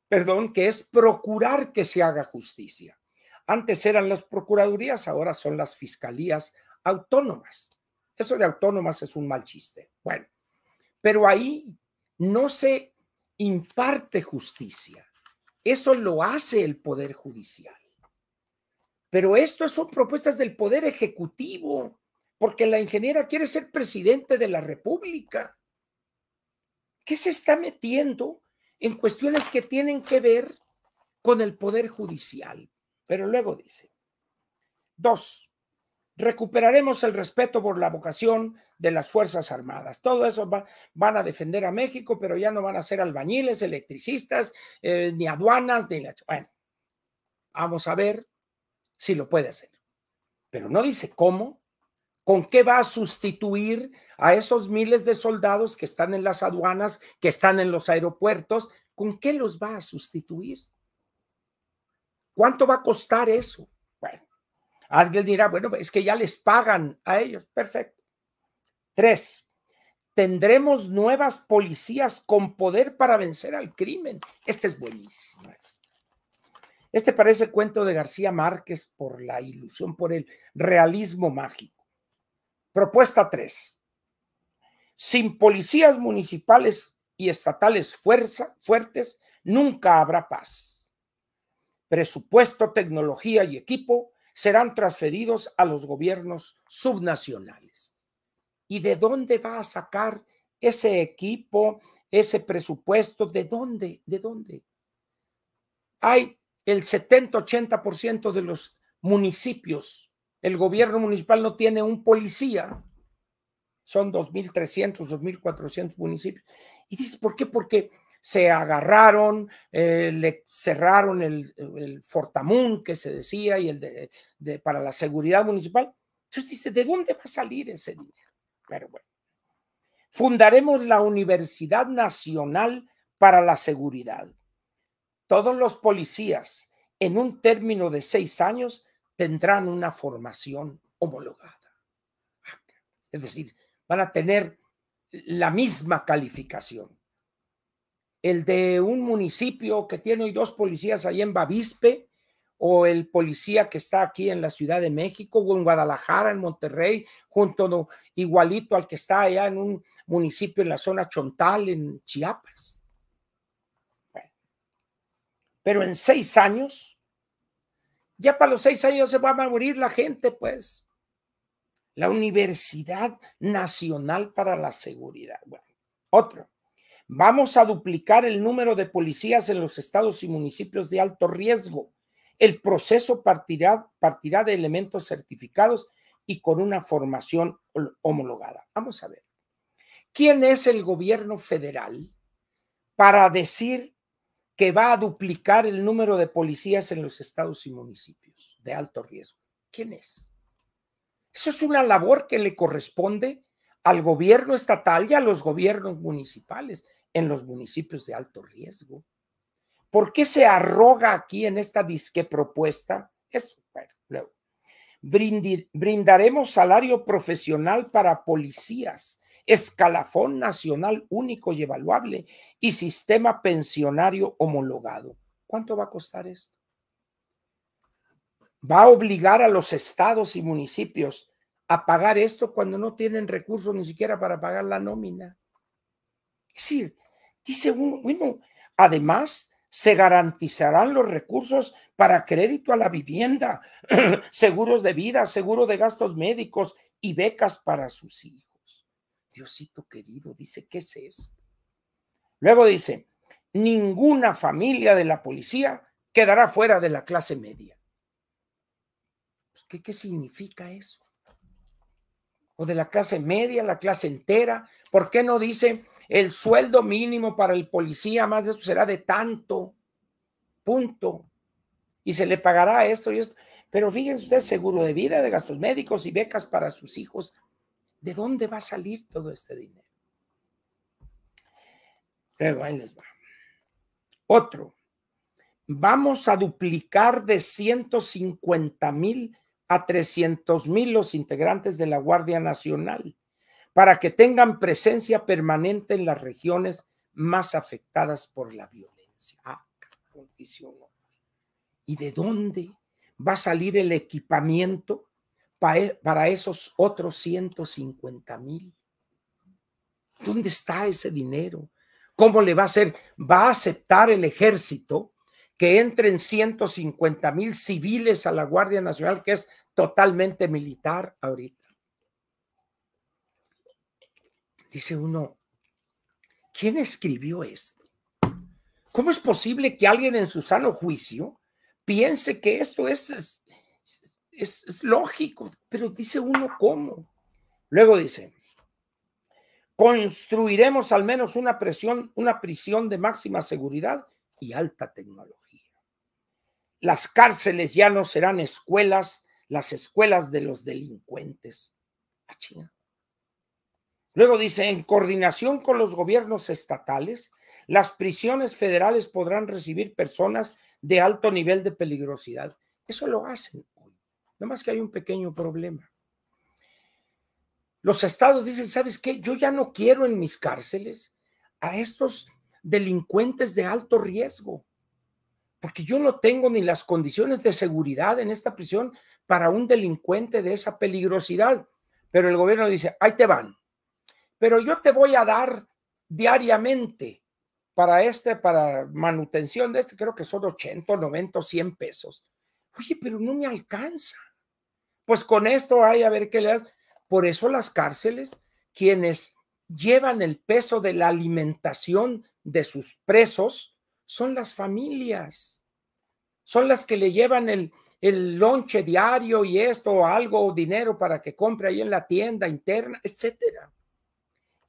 que es procurar que se haga justicia. Antes eran las procuradurías, ahora son las fiscalías autónomas. Eso de autónomas es un mal chiste. Bueno, pero ahí no se imparte justicia. Eso lo hace el Poder Judicial. Pero esto son propuestas del Poder Ejecutivo, porque la ingeniera quiere ser presidente de la República. ¿Qué se está metiendo en cuestiones que tienen que ver con el Poder Judicial? Pero luego dice, 2, recuperaremos el respeto por la vocación de las Fuerzas Armadas. Todo eso van a defender a México, pero ya no van a ser albañiles, electricistas, ni aduanas, ni la... Bueno, vamos a ver si lo puede hacer. Pero no dice cómo, con qué va a sustituir a esos miles de soldados que están en las aduanas, que están en los aeropuertos, ¿con qué los va a sustituir? ¿Cuánto va a costar eso? Bueno, alguien dirá, bueno, es que ya les pagan a ellos. Perfecto. 3, tendremos nuevas policías con poder para vencer al crimen. Este es buenísimo. Este parece cuento de García Márquez por la ilusión, por el realismo mágico. Propuesta 3. Sin policías municipales y estatales fuertes, nunca habrá paz. Presupuesto, tecnología y equipo serán transferidos a los gobiernos subnacionales. ¿Y de dónde va a sacar ese equipo, ese presupuesto? ¿De dónde? ¿De dónde? Hay el 70-80% de los municipios. El gobierno municipal no tiene un policía. Son 2,300, 2,400 municipios. Y dices, ¿por qué? Porque se agarraron, le cerraron el Fortamun, que se decía, y para la seguridad municipal. Entonces dice, ¿de dónde va a salir ese dinero? Pero bueno. Fundaremos la Universidad Nacional para la Seguridad. Todos los policías, en un término de 6 años, tendrán una formación homologada. Es decir, van a tener la misma calificación. El de un municipio que tiene hoy 2 policías ahí en Bavispe, o el policía que está aquí en la Ciudad de México, o en Guadalajara, en Monterrey, igualito al que está allá en un municipio en la zona Chontal, en Chiapas. Bueno, pero en 6 años, ya para los 6 años se va a morir la gente, pues. La Universidad Nacional para la Seguridad. Bueno, otro. Vamos a duplicar el número de policías en los estados y municipios de alto riesgo. El proceso partirá de elementos certificados y con una formación homologada. Vamos a ver. ¿Quién es el gobierno federal para decir que va a duplicar el número de policías en los estados y municipios de alto riesgo? ¿Quién es? Eso es una labor que le corresponde al gobierno estatal y a los gobiernos municipales en los municipios de alto riesgo. ¿Por qué se arroga aquí en esta disque propuesta? Eso, bueno, luego. Brindaremos salario profesional para policías, escalafón nacional único y evaluable y sistema pensionario homologado. ¿Cuánto va a costar esto? Va a obligar a los estados y municipios a pagar esto cuando no tienen recursos ni siquiera para pagar la nómina. Es decir, dice uno, bueno, además se garantizarán los recursos para crédito a la vivienda, seguros de vida, seguro de gastos médicos y becas para sus hijos. Diosito querido, dice, ¿qué es esto? Luego dice, ninguna familia de la policía quedará fuera de la clase media. ¿Qué significa eso? O de la clase media, la clase entera. ¿Por qué no dice el sueldo mínimo para el policía, más de eso será de tanto, punto? Y se le pagará esto y esto. Pero fíjense usted, seguro de vida, de gastos médicos y becas para sus hijos. ¿De dónde va a salir todo este dinero? Pero ahí les va. Otro. Vamos a duplicar de 150,000 a 300,000 los integrantes de la Guardia Nacional para que tengan presencia permanente en las regiones más afectadas por la violencia. ¿Y de dónde va a salir el equipamiento para esos otros 150,000? ¿Dónde está ese dinero? ¿Cómo le va a hacer? ¿Va a aceptar el ejército que entren 150,000 civiles a la Guardia Nacional, que es totalmente militar ahorita? Dice uno, ¿quién escribió esto? ¿Cómo es posible que alguien en su sano juicio piense que esto es lógico? Pero dice uno, ¿cómo? Luego dice, construiremos al menos una prisión de máxima seguridad y alta tecnología. Las cárceles ya no serán escuelas, las escuelas de los delincuentes. Luego dice, en coordinación con los gobiernos estatales, las prisiones federales podrán recibir personas de alto nivel de peligrosidad. Eso lo hacen hoy. Nada más que hay un pequeño problema. Los estados dicen, ¿sabes qué? Yo ya no quiero en mis cárceles a estos delincuentes de alto riesgo, porque yo no tengo ni las condiciones de seguridad en esta prisión para un delincuente de esa peligrosidad. Pero el gobierno dice, ahí te van. Pero yo te voy a dar diariamente para manutención de creo que son 80, 90, 100 pesos. Oye, pero no me alcanza. Pues con esto hay a ver qué le das. Por eso las cárceles, quienes llevan el peso de la alimentación de sus presos, son las familias. Son las que le llevan el lonche diario y esto o algo, o dinero para que compre ahí en la tienda interna, etcétera.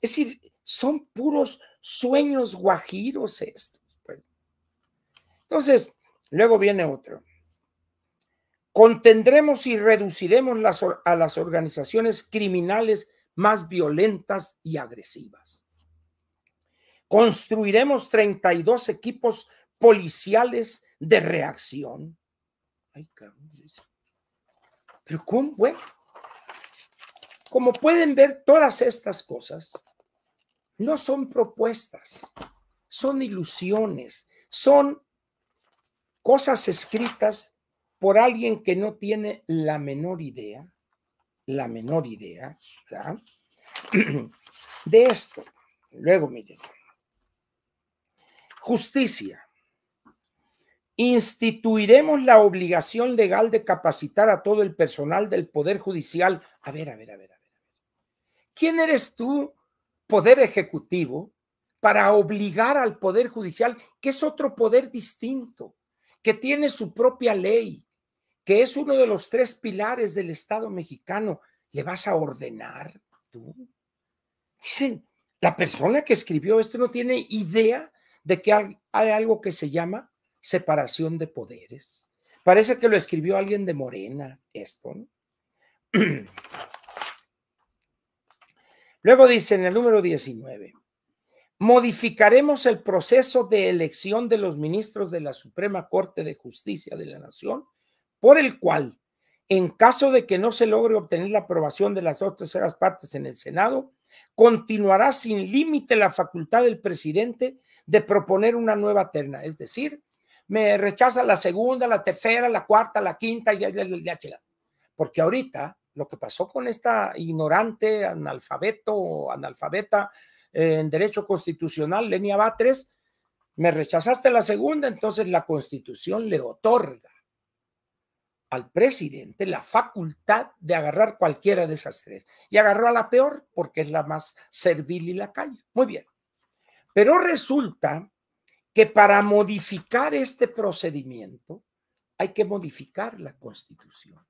Es decir, Son puros sueños guajiros estos. Pues. Entonces, luego viene otro. Contendremos y reduciremos a las organizaciones criminales más violentas y agresivas. Construiremos 32 equipos policiales de reacción. Ay, cabrón. Pero ¿cómo? Bueno, como pueden ver, todas estas cosas no son propuestas, son ilusiones, son cosas escritas por alguien que no tiene la menor idea, ¿verdad? De esto. Luego, miren, justicia. Instituiremos la obligación legal de capacitar a todo el personal del Poder Judicial. A ver. ¿Quién eres tú, Poder Ejecutivo, para obligar al Poder Judicial, que es otro poder distinto, que tiene su propia ley, que es uno de los 3 pilares del Estado mexicano? ¿Le vas a ordenar tú? Dicen, la persona que escribió esto no tiene idea de que hay algo que se llama separación de poderes. Parece que lo escribió alguien de Morena, esto, ¿no? Luego dice en el número 19, modificaremos el proceso de elección de los ministros de la Suprema Corte de Justicia de la Nación, por el cual, en caso de que no se logre obtener la aprobación de las 2/3 partes en el Senado, continuará sin límite la facultad del presidente de proponer una nueva terna. Es decir, me rechaza la segunda, la tercera, la cuarta, la quinta, ya. Porque ahorita lo que pasó con esta ignorante, analfabeta en derecho constitucional, Lenia Batres, me rechazaste la segunda, entonces la Constitución le otorga al presidente la facultad de agarrar cualquiera de esas 3. Y agarró a la peor porque es la más servil y lacaya. Muy bien. Pero resulta que para modificar este procedimiento hay que modificar la Constitución.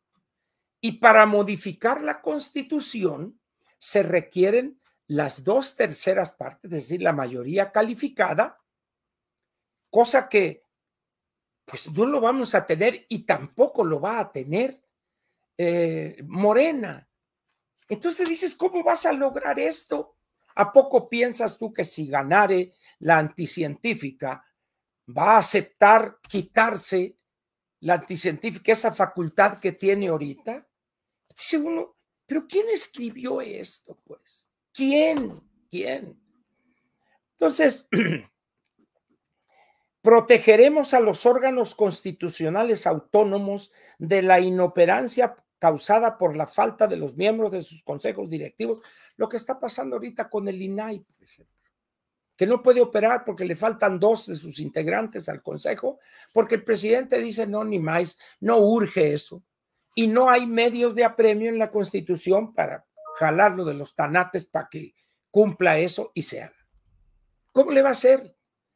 Y para modificar la Constitución se requieren las 2/3 partes, es decir, la mayoría calificada, cosa que pues no lo vamos a tener y tampoco lo va a tener Morena. Entonces dices, ¿cómo vas a lograr esto? ¿A poco piensas tú que si ganare la anticientífica va a aceptar quitarse la anticientífica, esa facultad que tiene ahorita? Dice uno, ¿pero quién escribió esto, pues? ¿Quién? Entonces, protegeremos a los órganos constitucionales autónomos de la inoperancia causada por la falta de los miembros de sus consejos directivos. Lo que está pasando ahorita con el INAI, por ejemplo, que no puede operar porque le faltan 2 de sus integrantes al consejo, porque el presidente dice, no, ni más, no urge eso. Y no hay medios de apremio en la Constitución para jalarlo de los tanates para que cumpla eso y se haga. ¿Cómo le va a hacer?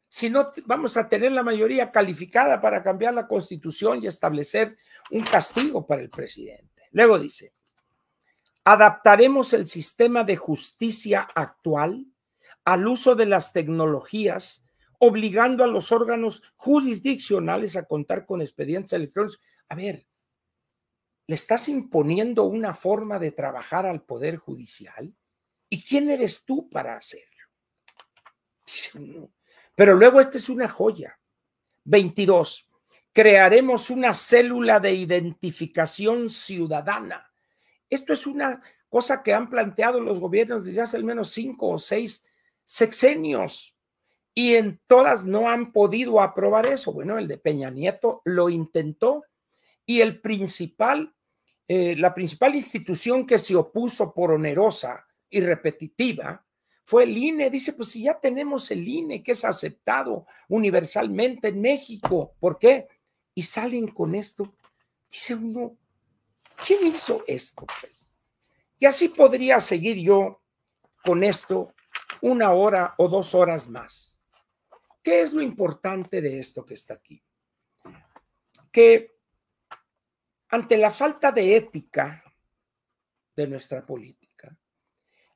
Si no vamos a tener la mayoría calificada para cambiar la Constitución y establecer un castigo para el presidente. Luego dice, adaptaremos el sistema de justicia actual al uso de las tecnologías, obligando a los órganos jurisdiccionales a contar con expedientes electrónicos. A ver, ¿le estás imponiendo una forma de trabajar al Poder Judicial? ¿Y quién eres tú para hacerlo? No. Pero luego esta es una joya. 22. Crearemos una célula de identificación ciudadana. Esto es una cosa que han planteado los gobiernos desde hace al menos 5 o 6 sexenios y en todas no han podido aprobar eso. Bueno, el de Peña Nieto lo intentó y la principal institución que se opuso por onerosa y repetitiva fue el INE. Dice, pues si ya tenemos el INE que es aceptado universalmente en México, ¿por qué? Y salen con esto. Dice uno, ¿quién hizo esto? Y así podría seguir yo con esto 1 hora o 2 horas más. ¿Qué es lo importante de esto que está aquí? Que ante la falta de ética de nuestra política,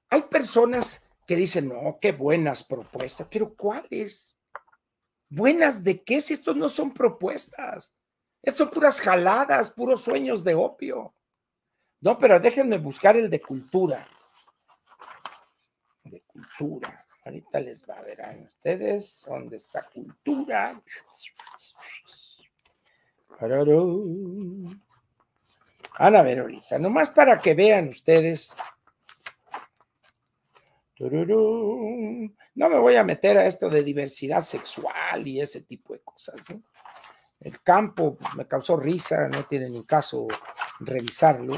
hay personas que dicen, no, qué buenas propuestas, pero ¿cuáles? ¿Buenas de qué? Si estos no son propuestas, estos son puras jaladas, puros sueños de opio. No, pero déjenme buscar el de cultura. De cultura. Ahorita les va a ver a ustedes dónde está cultura. Van a ver ahorita, nomás para que vean ustedes. No me voy a meter a esto de diversidad sexual y ese tipo de cosas, ¿no? El campo me causó risa, no tiene ni caso revisarlo.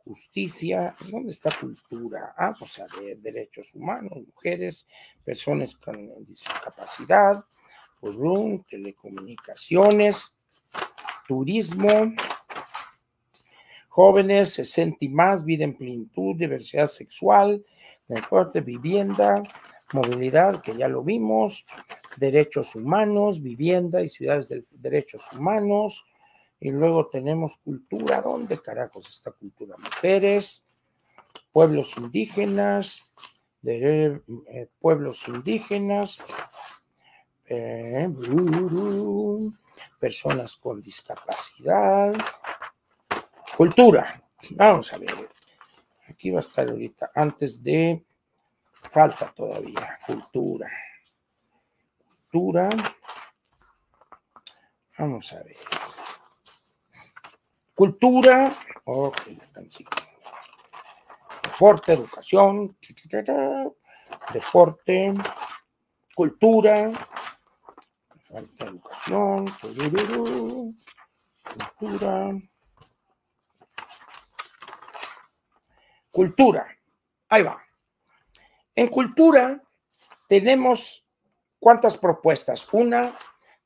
Justicia, ¿dónde está cultura? Ah, pues a ver, derechos humanos, mujeres, personas con discapacidad, telecomunicaciones, turismo, jóvenes, 60 y más, vida en plenitud, diversidad sexual, deporte, vivienda, movilidad, que ya lo vimos, derechos humanos, vivienda y ciudades de derechos humanos. Y luego tenemos cultura. ¿Dónde carajos está cultura? Mujeres, pueblos indígenas, pueblos indígenas, personas con discapacidad, cultura. Vamos a ver. Aquí va a estar ahorita, antes de, falta todavía, cultura. Cultura. Vamos a ver. Cultura, ok, la canción. Deporte, educación, deporte, cultura, falta educación, cultura, cultura. Ahí va. En cultura tenemos ¿cuántas propuestas? 1,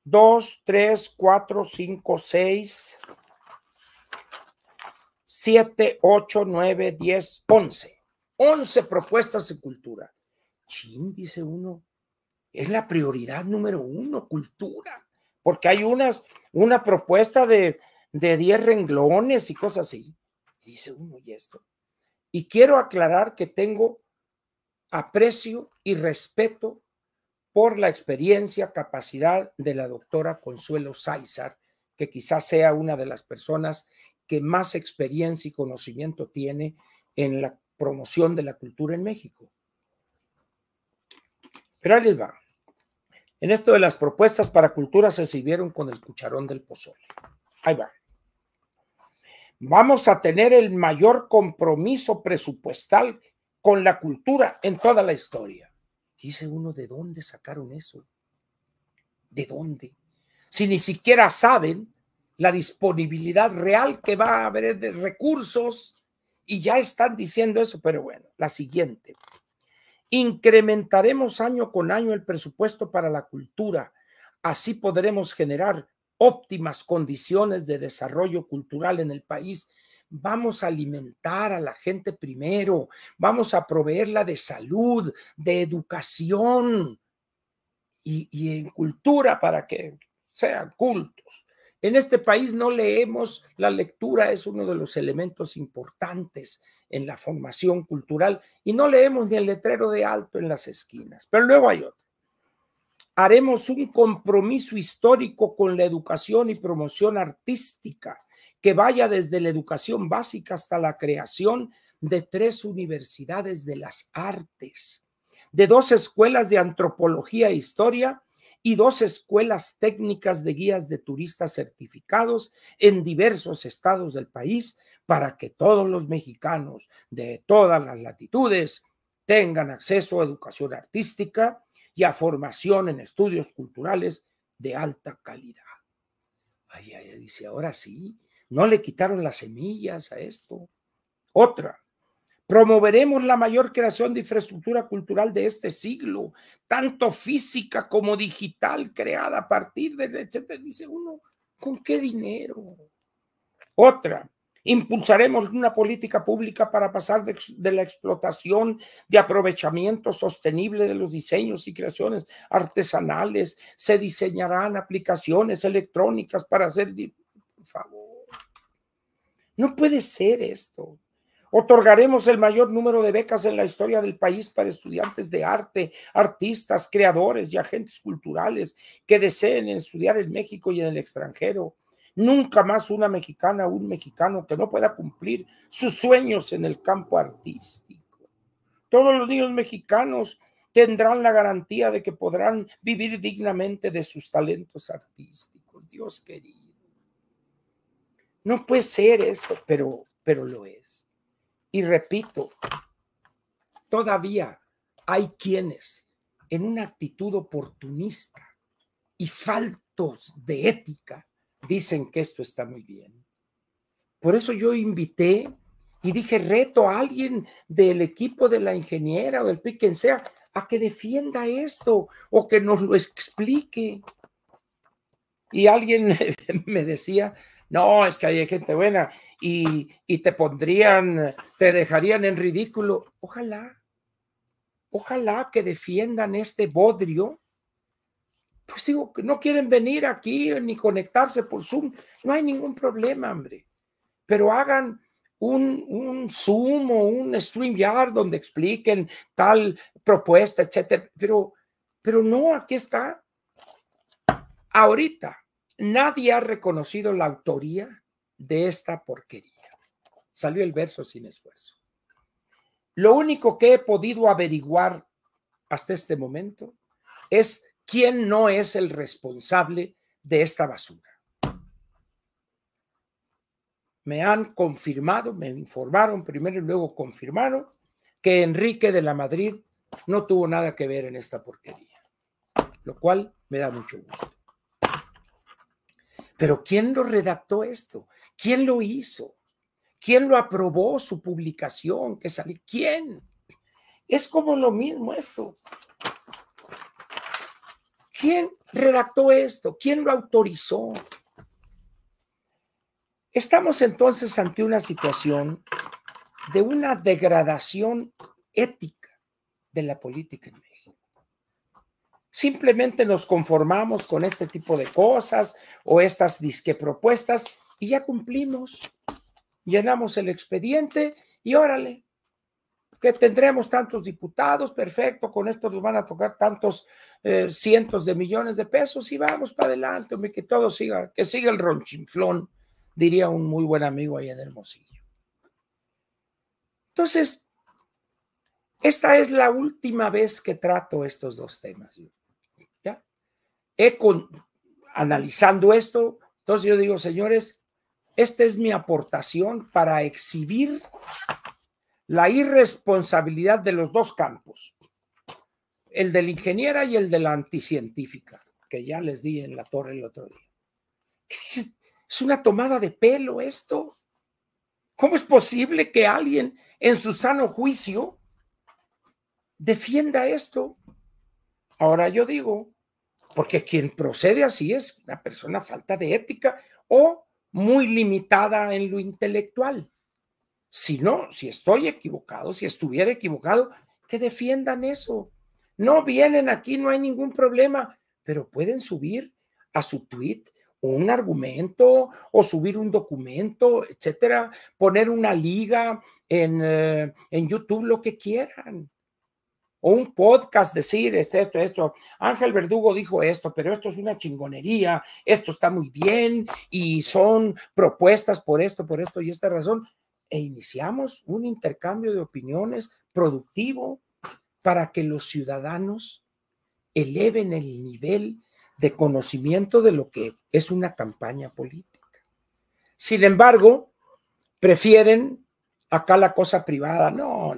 2, 3, 4, 5, 6, 7, 8, 9, 10, 11. 11 propuestas de cultura. Chin, dice uno, es la prioridad número 1, cultura. Porque hay una propuesta de 10 renglones y cosas así. Dice uno, ¿y esto? Y quiero aclarar que tengo aprecio y respeto por la experiencia, capacidad de la doctora Consuelo Sáizar, que quizás sea una de las personas que más experiencia y conocimiento tiene en la promoción de la cultura en México. Pero ahí les va. En esto de las propuestas para cultura se sirvieron con el cucharón del pozole. Ahí va. Vamos a tener el mayor compromiso presupuestal con la cultura en toda la historia. Dice uno, ¿de dónde sacaron eso? ¿De dónde? Si ni siquiera saben la disponibilidad real que va a haber de recursos y ya están diciendo eso, pero bueno, la siguiente. Incrementaremos año con año el presupuesto para la cultura. Así podremos generar óptimas condiciones de desarrollo cultural en el país. Vamos a alimentar a la gente primero, vamos a proveerla de salud, de educación y en cultura para que sean cultos. En este país no leemos, la lectura es uno de los elementos importantes en la formación cultural y no leemos ni el letrero de alto en las esquinas. Pero luego hay otro. Haremos un compromiso histórico con la educación y promoción artística que vaya desde la educación básica hasta la creación de 3 universidades de las artes, de 2 escuelas de antropología e historia y 2 escuelas técnicas de guías de turistas certificados en diversos estados del país para que todos los mexicanos de todas las latitudes tengan acceso a educación artística y a formación en estudios culturales de alta calidad. Ay, dice, ahora sí, no le quitaron las semillas a esto. Otra, promoveremos la mayor creación de infraestructura cultural de este siglo, tanto física como digital, creada a partir de, etcétera. Dice uno, ¿con qué dinero? Otra, impulsaremos una política pública para pasar de la explotación de aprovechamiento sostenible de los diseños y creaciones artesanales. Se diseñarán aplicaciones electrónicas para hacer... Por favor, no puede ser esto. Otorgaremos el mayor número de becas en la historia del país para estudiantes de arte, artistas, creadores y agentes culturales que deseen estudiar en México y en el extranjero. Nunca más una mexicana o un mexicano que no pueda cumplir sus sueños en el campo artístico. Todos los niños mexicanos tendrán la garantía de que podrán vivir dignamente de sus talentos artísticos. Dios querido. No puede ser esto, pero lo es. Y repito, todavía hay quienes en una actitud oportunista y faltos de ética dicen que esto está muy bien. Por eso yo invité y dije, reto a alguien del equipo de la ingeniera o del PRI, quien sea, a que defienda esto o que nos lo explique. Y alguien me decía, no, es que hay gente buena y te dejarían en ridículo. Ojalá que defiendan este bodrio. Pues digo, que no quieren venir aquí ni conectarse por Zoom, no hay ningún problema, hombre. Pero hagan un Zoom o un StreamYard donde expliquen tal propuesta, etcétera. Pero no, aquí está. Ahorita nadie ha reconocido la autoría de esta porquería. Salió el verso sin esfuerzo. Lo único que he podido averiguar hasta este momento es quién no es el responsable de esta basura. Me han confirmado, me informaron primero y luego confirmaron que Enrique de la Madrid no tuvo nada que ver en esta porquería, lo cual me da mucho gusto. Pero ¿quién lo redactó esto? ¿Quién lo hizo? ¿Quién lo aprobó su publicación? ¿Qué salió? ¿Quién? Es como lo mismo esto. ¿Quién redactó esto? ¿Quién lo autorizó? Estamos entonces ante una situación de una degradación ética de la política en México. Simplemente nos conformamos con este tipo de cosas o estas disque propuestas y ya cumplimos. Llenamos el expediente y órale, que tendremos tantos diputados, perfecto, con esto nos van a tocar tantos cientos de millones de pesos y vamos para adelante, hombre, que todo siga, que siga el ronchinflón, diría un muy buen amigo allá en Hermosillo. Entonces, esta es la última vez que trato estos dos temas. ¿Ya? Analizando esto, entonces yo digo, señores, esta es mi aportación para exhibir la irresponsabilidad de los dos campos, el de la ingeniera y el de la anticientífica, que ya les di en la torre el otro día. Es una tomada de pelo esto. ¿Cómo es posible que alguien en su sano juicio defienda esto? Ahora yo digo, porque quien procede así es una persona falta de ética o muy limitada en lo intelectual. Si no, si estoy equivocado, si estuviera equivocado, que defiendan eso. No vienen aquí, no hay ningún problema, pero pueden subir a su tweet un argumento o subir un documento, etcétera, poner una liga en YouTube, lo que quieran. O un podcast, decir esto. Ángel Verdugo dijo esto, pero esto es una chingonería, esto está muy bien y son propuestas por esto y esta razón. E iniciamos un intercambio de opiniones productivo para que los ciudadanos eleven el nivel de conocimiento de lo que es una campaña política. Sin embargo, prefieren acá la cosa privada. No,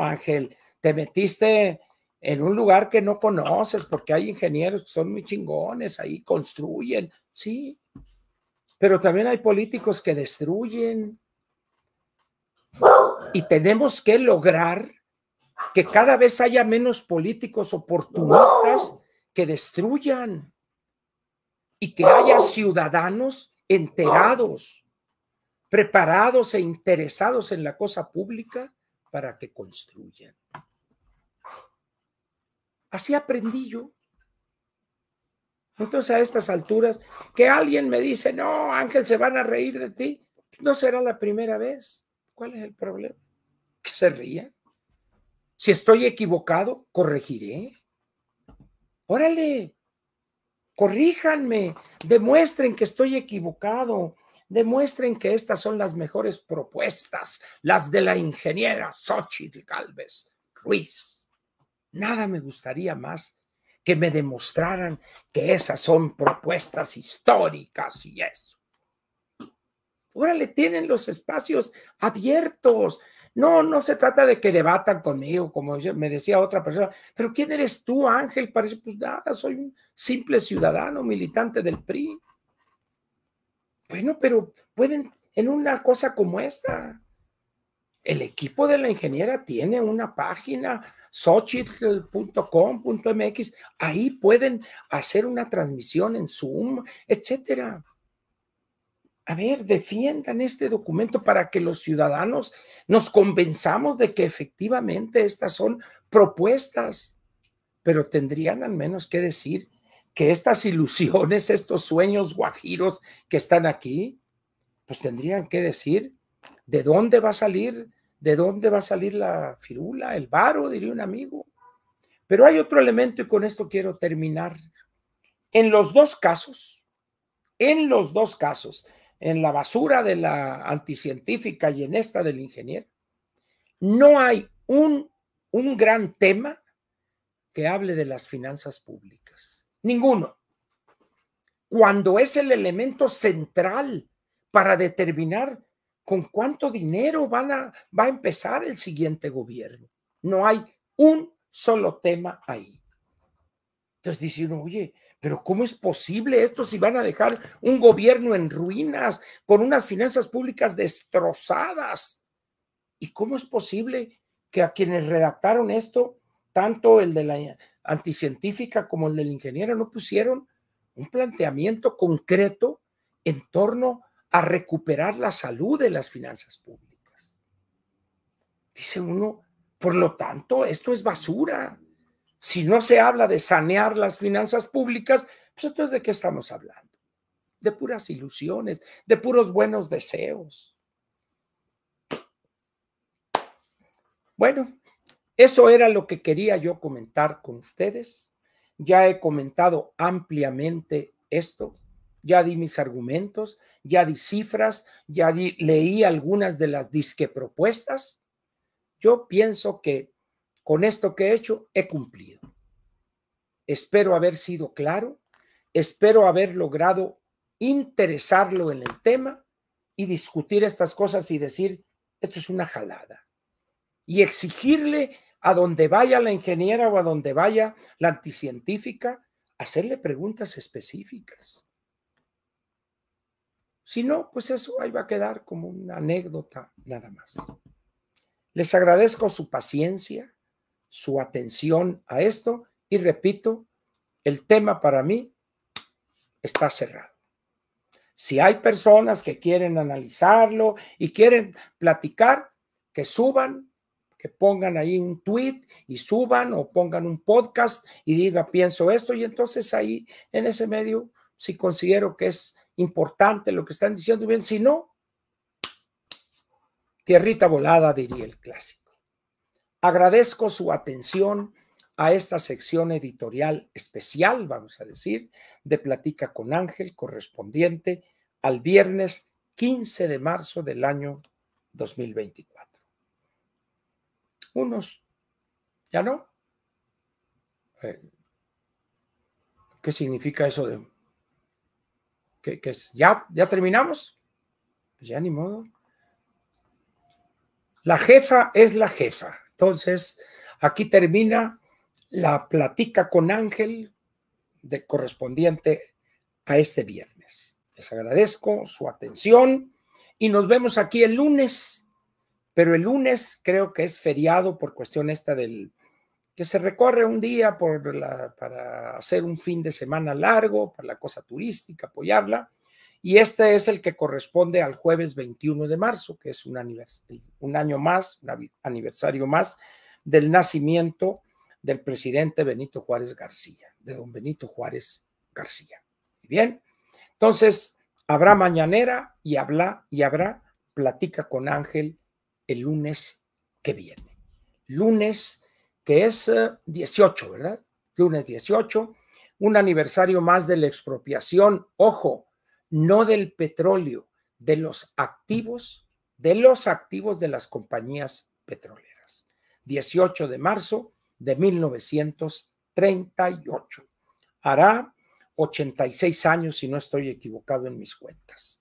Ángel, te metiste en un lugar que no conoces porque hay ingenieros que son muy chingones, ahí construyen, sí, pero también hay políticos que destruyen y tenemos que lograr que cada vez haya menos políticos oportunistas que destruyan y que haya ciudadanos enterados, preparados e interesados en la cosa pública para que construyan. Así aprendí yo. Entonces a estas alturas, que alguien me dice, no, Ángel, se van a reír de ti, no será la primera vez. ¿Cuál es el problema? Que se rían. Si estoy equivocado, corregiré. Órale, corríjanme, demuestren que estoy equivocado, demuestren que estas son las mejores propuestas, las de la ingeniera Xóchitl Gálvez Ruiz. Nada me gustaría más que me demostraran que esas son propuestas históricas y eso. Órale, tienen los espacios abiertos. No se trata de que debatan conmigo, como me decía otra persona. Pero ¿quién eres tú, Ángel? Parece, pues nada, soy un simple ciudadano, militante del PRI. Bueno, pero pueden, en una cosa como esta, el equipo de la ingeniera tiene una página, xochitl.com.mx, ahí pueden hacer una transmisión en Zoom, etcétera. A ver, defiendan este documento para que los ciudadanos nos convenzamos de que efectivamente estas son propuestas, pero tendrían al menos que decir que estas ilusiones, estos sueños guajiros que están aquí, pues tendrían que decir de dónde va a salir la firula, el varo, diría un amigo. Pero hay otro elemento y con esto quiero terminar. En los dos casos, en la basura de la anticientífica y en esta del ingeniero, no hay un gran tema que hable de las finanzas públicas. Ninguno. Cuando es el elemento central para determinar con cuánto dinero va a empezar el siguiente gobierno. No hay un solo tema ahí. Entonces dice uno, oye, pero ¿cómo es posible esto si van a dejar un gobierno en ruinas, con unas finanzas públicas destrozadas? ¿Y cómo es posible que a quienes redactaron esto, tanto el de la anticientífica como el del ingeniero, no pusieron un planteamiento concreto en torno a recuperar la salud de las finanzas públicas? Dice uno, por lo tanto, esto es basura. Si no se habla de sanear las finanzas públicas, pues entonces ¿de qué estamos hablando? De puras ilusiones, de puros buenos deseos. Bueno, eso era lo que quería yo comentar con ustedes. Ya he comentado ampliamente esto, ya di mis argumentos, ya di cifras, leí algunas de las disque propuestas. Yo pienso que con esto que he hecho he cumplido. Espero haber sido claro, espero haber logrado interesarlo en el tema y discutir estas cosas y decir, esto es una jalada. Y exigirle a donde vaya la ingeniera o a donde vaya la anticientífica, hacerle preguntas específicas. Si no, pues eso ahí va a quedar como una anécdota nada más. Les agradezco su paciencia, su atención a esto y repito, el tema para mí está cerrado. Si hay personas que quieren analizarlo y quieren platicar, que suban, que pongan ahí un tweet y suban o pongan un podcast y diga pienso esto y entonces ahí en ese medio si considero que es importante lo que están diciendo bien, si no, tierrita volada diría el clásico. Agradezco su atención a esta sección editorial especial, vamos a decir, de Platica con Ángel, correspondiente al viernes 15 de marzo del año 2024. Unos, ¿ya no? ¿Qué significa eso de que ya terminamos? Pues ya ni modo. La jefa es la jefa. Entonces, aquí termina la Platica con Ángel de correspondiente a este viernes. Les agradezco su atención y nos vemos aquí el lunes, pero el lunes creo que es feriado por cuestión esta del que se recorre un día para hacer un fin de semana largo, para la cosa turística, apoyarla, y este es el que corresponde al jueves 21 de marzo, que es un año más, un aniversario más del nacimiento del presidente Benito Juárez García, de don Benito Juárez García. Bien, entonces habrá mañanera y habrá Platica con Ángel el lunes que viene. Lunes que es 18, ¿verdad? Lunes 18, un aniversario más de la expropiación, ojo, no del petróleo, de los activos de las compañías petroleras. 18 de marzo de 1938. Hará 86 años, si no estoy equivocado en mis cuentas.